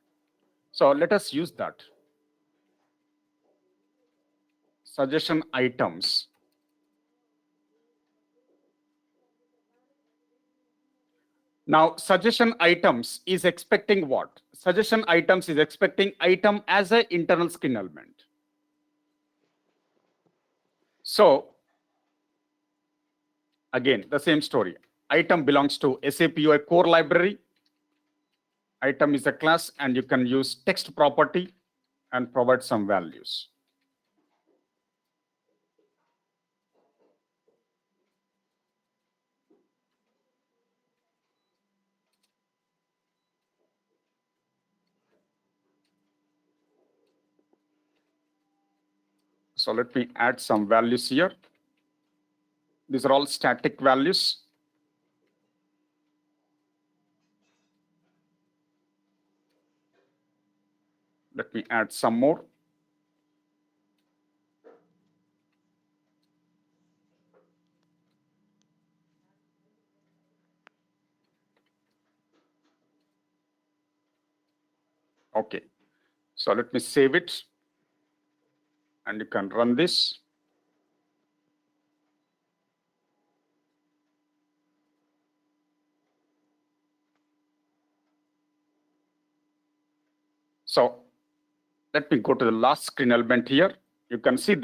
So let us use that. Suggestion items. Now, suggestion items is expecting what? Suggestion items is expecting item as an internal screen element. So, again, the same story. Item belongs to SAP Fiori core library. Item is a class, and you can use text property and provide some values. So let me add some values here. These are all static values. Let me add some more. Okay, so let me save it, and you can run this. So let me go to the last screen element here. You can see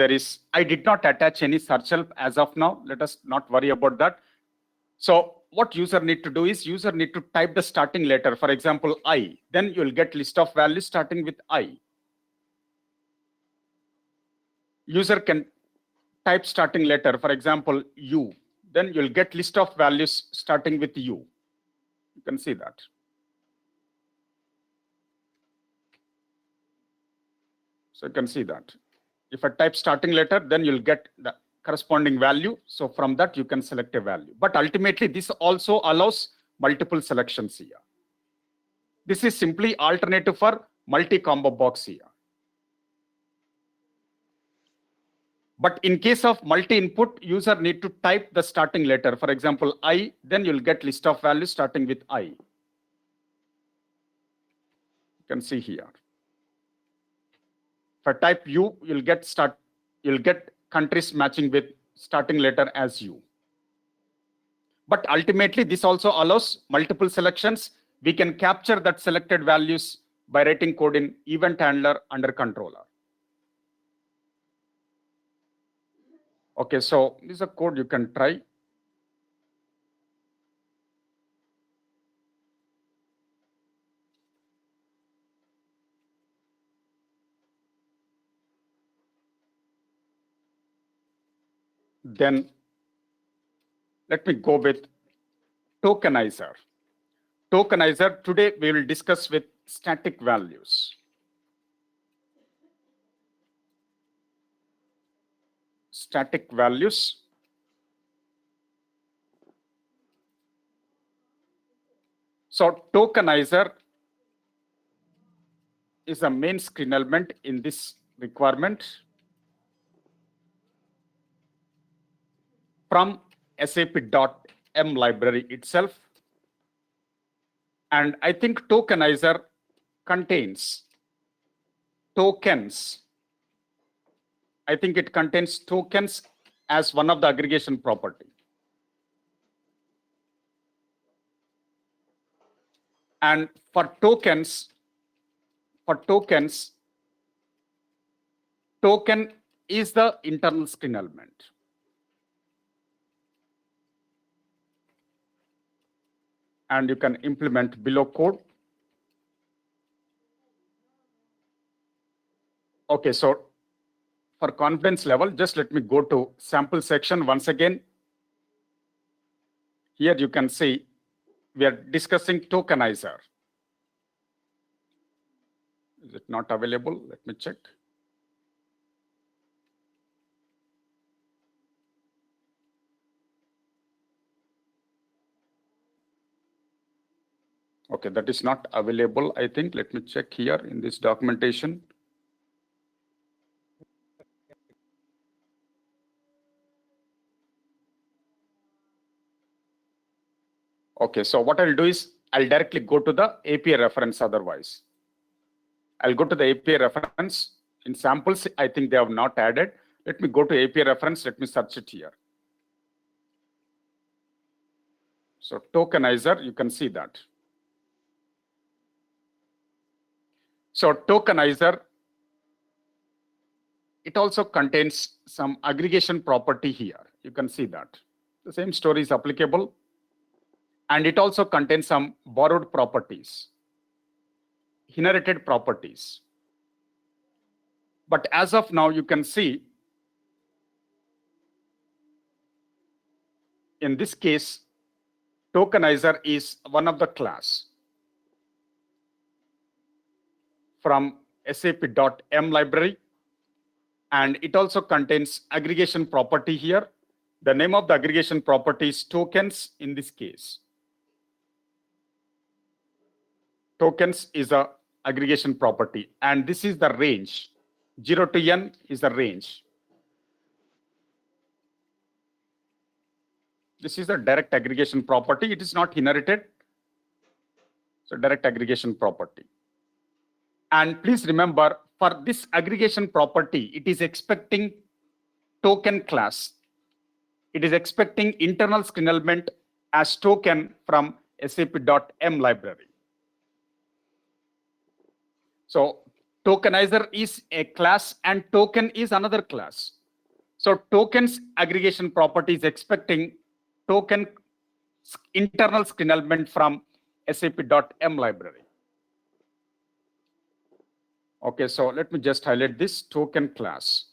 I did not attach any search help as of now. Let us not worry about that. So what user need to do is user need to type the starting letter, for example, I. Then you'll get list of values starting with I. User can type starting letter, for example, U. Then you'll get list of values starting with U. You can see that. So you can see that. If I type starting letter, then you'll get the corresponding value. So from that, you can select a value. But ultimately, this also allows multiple selections here. This is simply alternative for multi-combo box here. But in case of multi-input, user need to type the starting letter. For example, I, then you'll get list of values starting with I. You can see here. For type U, you'll get countries matching with starting letter as U. But ultimately, this also allows multiple selections. We can capture that selected values by writing code in event handler under controller. Okay, so this is a code you can try. Then let me go with tokenizer. Tokenizer, today we will discuss with static values. Static values. So tokenizer is a main screen element in this requirement from SAP.M library itself. And I think tokenizer contains tokens. I think it contains tokens as one of the aggregation property. And for tokens, token is the internal screen element. And you can implement below code. Okay, so for confidence level, just let me go to sample section once again. Here you can see we are discussing tokenizer. Is it not available? Let me check. Okay, that is not available, I think. Let me check here in this documentation. Okay, so what I'll do is I'll directly go to the API reference otherwise. I'll go to the API reference. In samples, I think they have not added. Let me go to API reference. Let me search it here. So tokenizer, you can see that. So tokenizer, it also contains some aggregation property here. You can see that. The same story is applicable. And it also contains some borrowed properties, inherited properties. But as of now, you can see in this case, tokenizer is one of the class from SAP.M library. And it also contains aggregation property here. The name of the aggregation property is tokens in this case. Tokens is a aggregation property. And this is the range. 0 to n is the range. This is a direct aggregation property. It is not inherited. So direct aggregation property. And please remember, for this aggregation property, it is expecting token class. It is expecting internal screen element as token from SAP.M library. So tokenizer is a class and token is another class. So tokens aggregation property is expecting token internal screen element from SAP.M library. Okay, so let me just highlight this token class.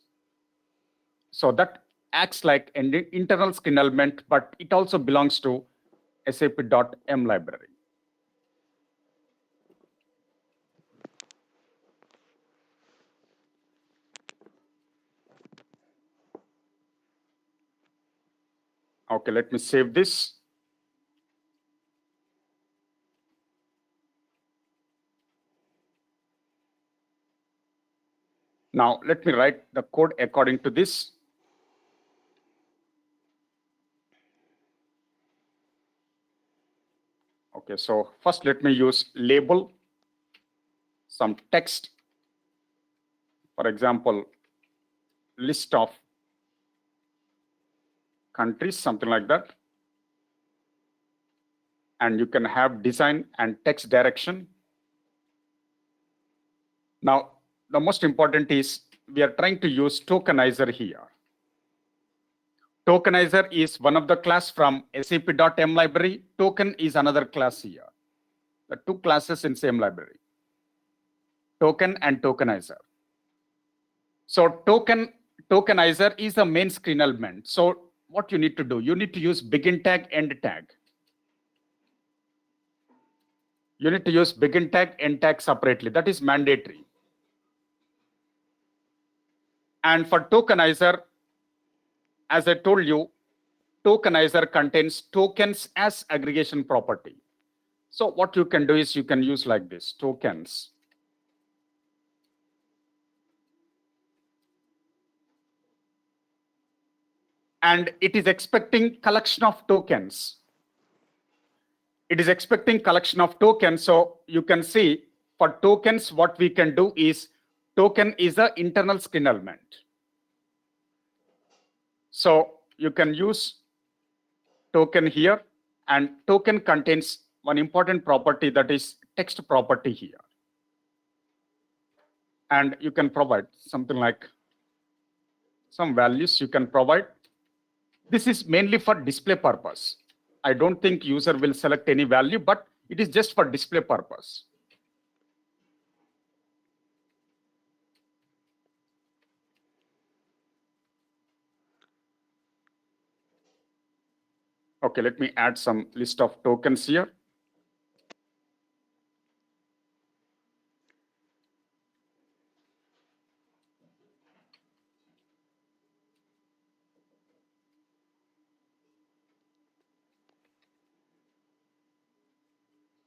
So that acts like an internal screen element, but it also belongs to SAP.M library. Okay, let me save this. Now, let me write the code according to this. Okay, so first let me use label, some text For example, list of countries, something like that. And you can have design and text direction. Now, the most important is we are trying to use tokenizer here. Tokenizer is one of the class from SAP.m library. Token is another class here. The two classes in same library. Token and tokenizer. So tokenizer is the main screen element. So what you need to do, you need to use begin tag, end tag. You need to use begin tag, end tag separately. That is mandatory. And for tokenizer, as I told you, tokenizer contains tokens as aggregation property. So what you can do is you can use like this, tokens. And it is expecting collection of tokens. It is expecting collection of tokens. So you can see for tokens, what we can do is token is an internal screen element. So you can use token here, and token contains one important property, that is text property here. And you can provide something like some values you can provide. This is mainly for display purpose. I don't think user will select any value, but it is just for display purpose. Okay, let me add some list of tokens here.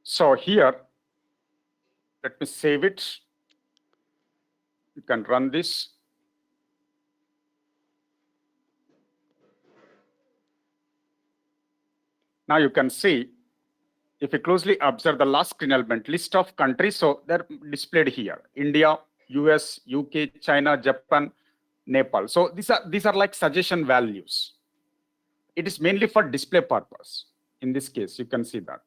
So here, let me save it. You can run this. Now you can see, if you closely observe the last screen element, list of countries, so they're displayed here: India, US, UK, China, Japan, Nepal. So these are like suggestion values. It is mainly for display purpose. In this case, you can see that.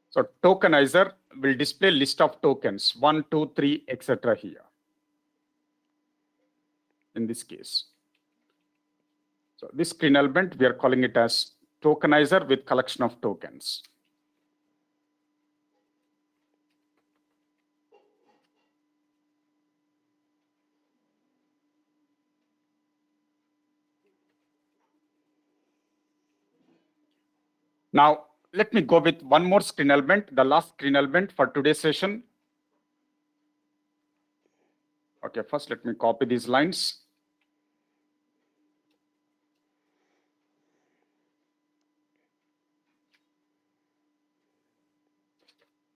So tokenizer will display list of tokens, 1, 2, 3, etc. here. In this case. So this screen element, we are calling it as tokenizer with collection of tokens. Now, let me go with one more screen element, the last screen element for today's session. Okay, first let me copy these lines.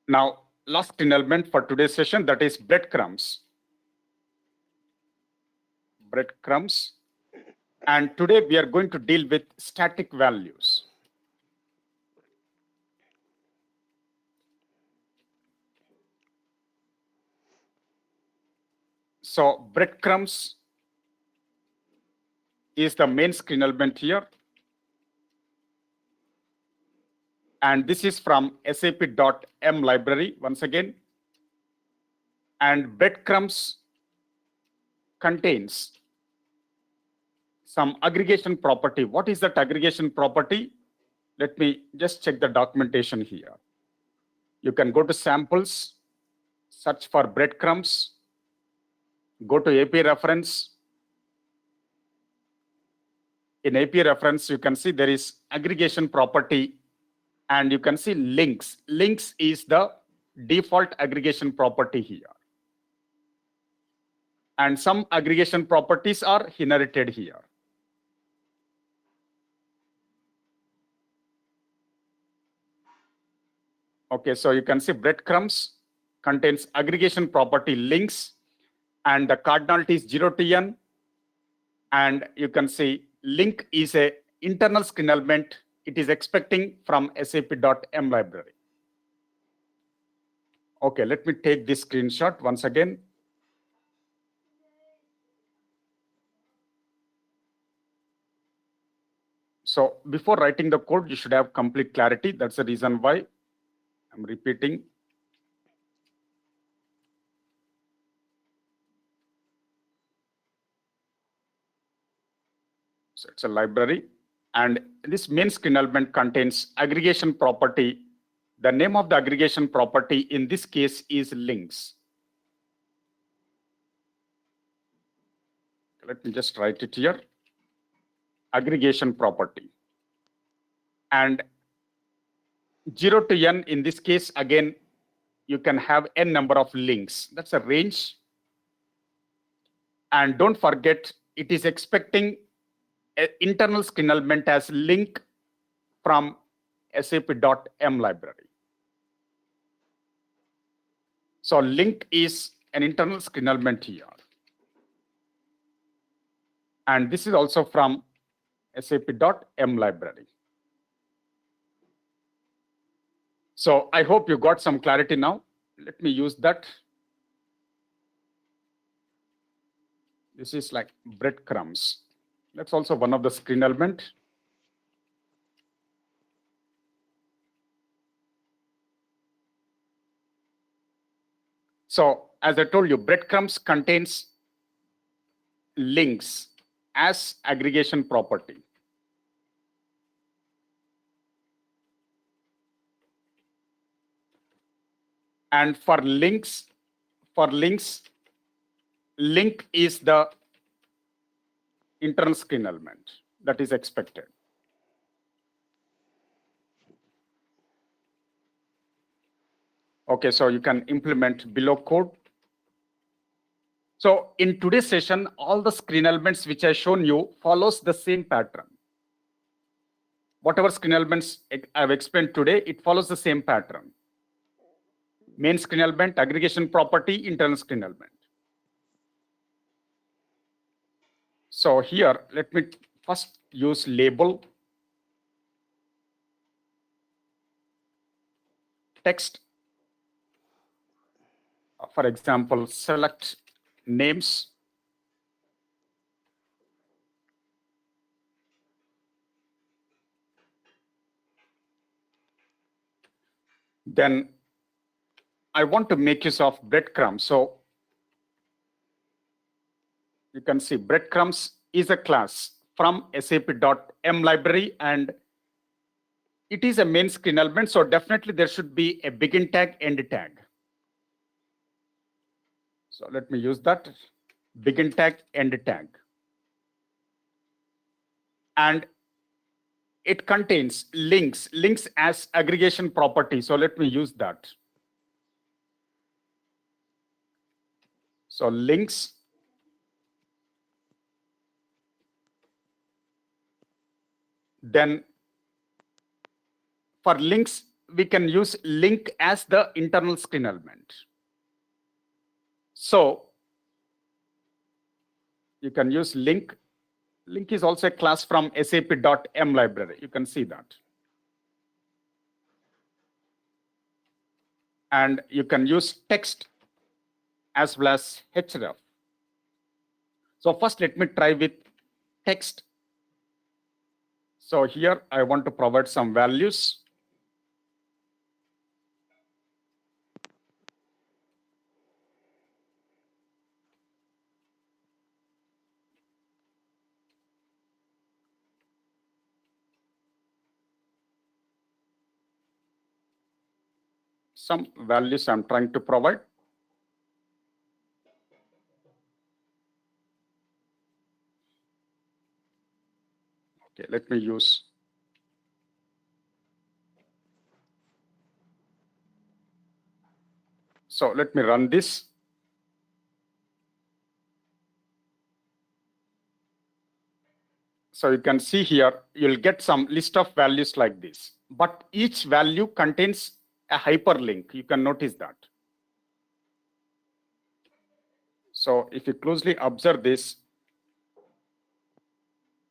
Now, last screen element for today's session, that is breadcrumbs. Breadcrumbs. And today we are going to deal with static values. So breadcrumbs is the main screen element here. And this is from SAP.m library once again. And breadcrumbs contains some aggregation property. What is that aggregation property? Let me just check the documentation here. You can go to samples, search for breadcrumbs, go to AP reference. In AP reference, you can see there is aggregation property, and you can see links. Links is the default aggregation property here. And some aggregation properties are inherited here. Okay, so you can see breadcrumbs contains aggregation property links, and the cardinality is 0 to n. And you can see link is a internal screen element. It is expecting from SAP.m library. Okay, let me take this screenshot once again. So before writing the code, you should have complete clarity. That's the reason why I'm repeating. So it's a library. And this main screen element contains aggregation property. The name of the aggregation property in this case is links. Let me just write it here. Aggregation property. And 0 to n in this case, again, you can have n number of links. That's a range. And don't forget, it is expecting an internal screen element as link from sap.m library. So link is an internal screen element here. And this is also from sap.m library. So I hope you got some clarity now. Let me use that. This is like breadcrumbs. That's also one of the screen element. So as I told you, breadcrumbs contains links as aggregation property. And for links, link is the internal screen element that is expected. Okay, so you can implement below code. So in today's session, all the screen elements which I shown you follows the same pattern. Whatever screen elements I've explained today, it follows the same pattern. Main screen element, aggregation property, internal screen element. So here, let me first use label, text. For example, select names. Then I want to make use of breadcrumbs. So you can see breadcrumbs is a class from sap.m library, and it is a main screen element. So definitely there should be a begin tag, end tag. So let me use that begin tag, end tag. And it contains links as aggregation property. So let me use that. So links. Then for links, we can use link as the internal screen element. So you can use link. Link is also a class from sap.m library. You can see that. And you can use text as well as href. So first, let me try with text. So here I want to provide some values. Some values I'm trying to provide. Okay, let me use. So let me run this. So you can see here, you'll get some list of values like this, but each value contains a hyperlink. You can notice that. So if you closely observe this,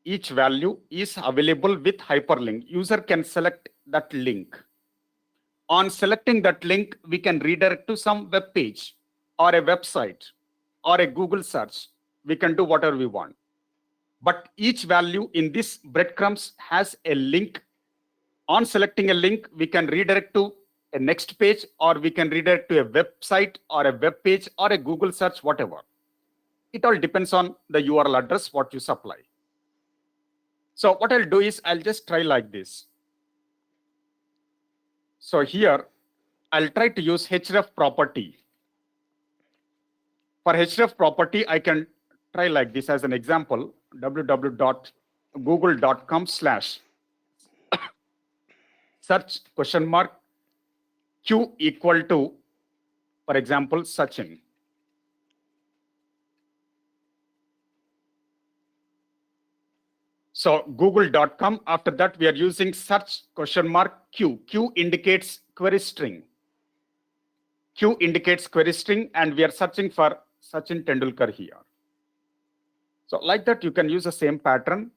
each value is available with hyperlink. User can select that link. On selecting that link, we can redirect to some web page or a website or a Google search. We can do whatever we want. But each value in this breadcrumbs has a link. On selecting a link, we can redirect to a next page, or we can redirect to a website or a web page or a Google search, whatever. It all depends on the URL address, what you supply. So what I'll do is I'll just try like this. So here, I'll try to use href property. For href property, I can try like this as an example, www.google.com/search Q equal to, for example, Sachin. So google.com, after that we are using search Q. Q indicates query string. Q indicates query string, and we are searching for Sachin Tendulkar here. So like that, you can use the same pattern.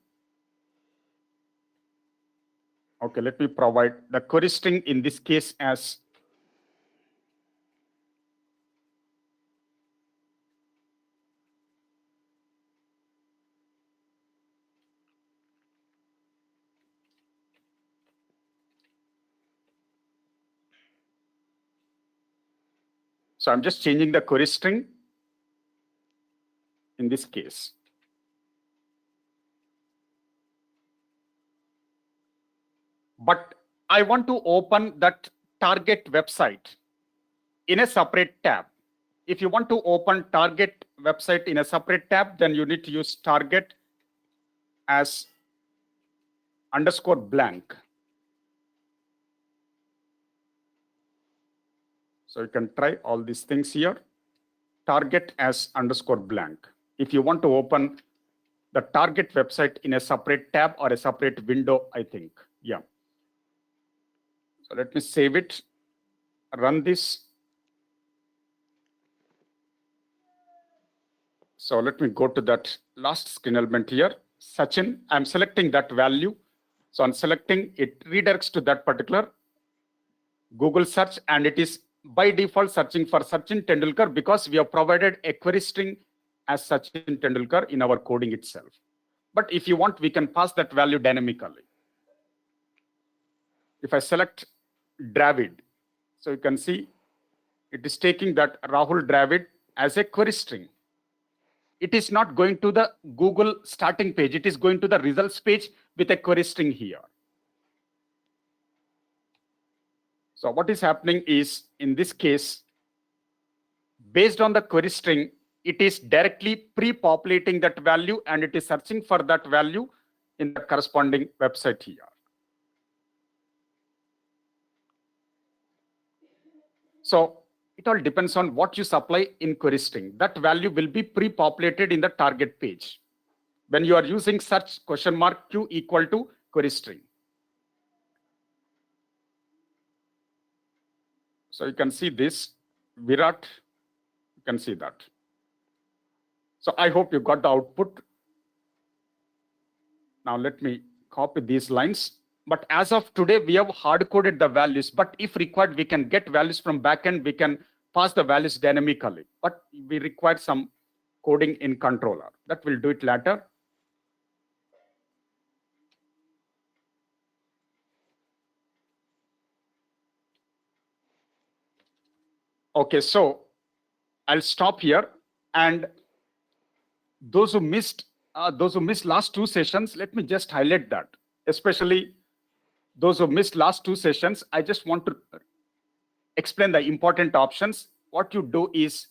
Okay, let me provide the query string in this case as so I'm just changing the query string in this case. But I want to open that target website in a separate tab. If you want to open target website in a separate tab, then you need to use target as _blank. So you can try all these things here. Target as _blank. If you want to open the target website in a separate tab or a separate window, I think. Yeah. So let me save it, run this. So let me go to that last screen element here. Sachin, I'm selecting that value. So on selecting, it redirects to that particular Google search, and it is by default searching for Sachin Tendulkar because we have provided a query string as Sachin Tendulkar in our coding itself. But if you want, we can pass that value dynamically. If I select Dravid, so you can see it is taking that Rahul Dravid as a query string. It is not going to the Google starting page. It is going to the results page with a query string here. So what is happening is, in this case, based on the query string, it is directly pre-populating that value, and it is searching for that value in the corresponding website here. So it all depends on what you supply in query string. That value will be pre-populated in the target page when you are using search Q equal to query string. So you can see this, Virat, you can see that. So I hope you got the output. Now let me copy these lines. But as of today, we have hard-coded the values. But if required, we can get values from backend. We can pass the values dynamically. But we require some coding in controller. That will do it later. Okay, so I'll stop here. And those who missed last two sessions, let me just highlight that. Especially those who missed last two sessions, I just want to explain the important options. What you do is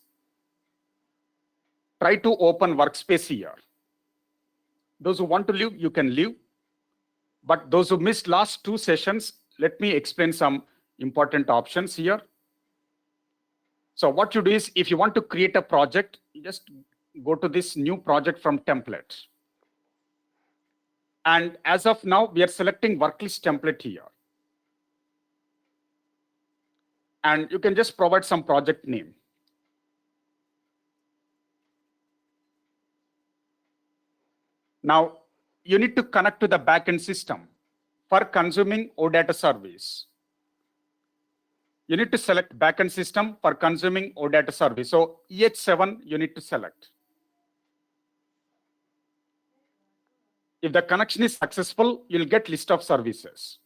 try to open workspace here. Those who want to leave, you can leave. But those who missed last two sessions, let me explain some important options here. So what you do is, if you want to create a project, you just go to this new project from template. And as of now, we are selecting worklist template here. And you can just provide some project name. Now, you need to connect to the backend system for consuming OData service. You need to select backend system for consuming OData service. So EH7 you need to select. If the connection is successful, you'll get list of services.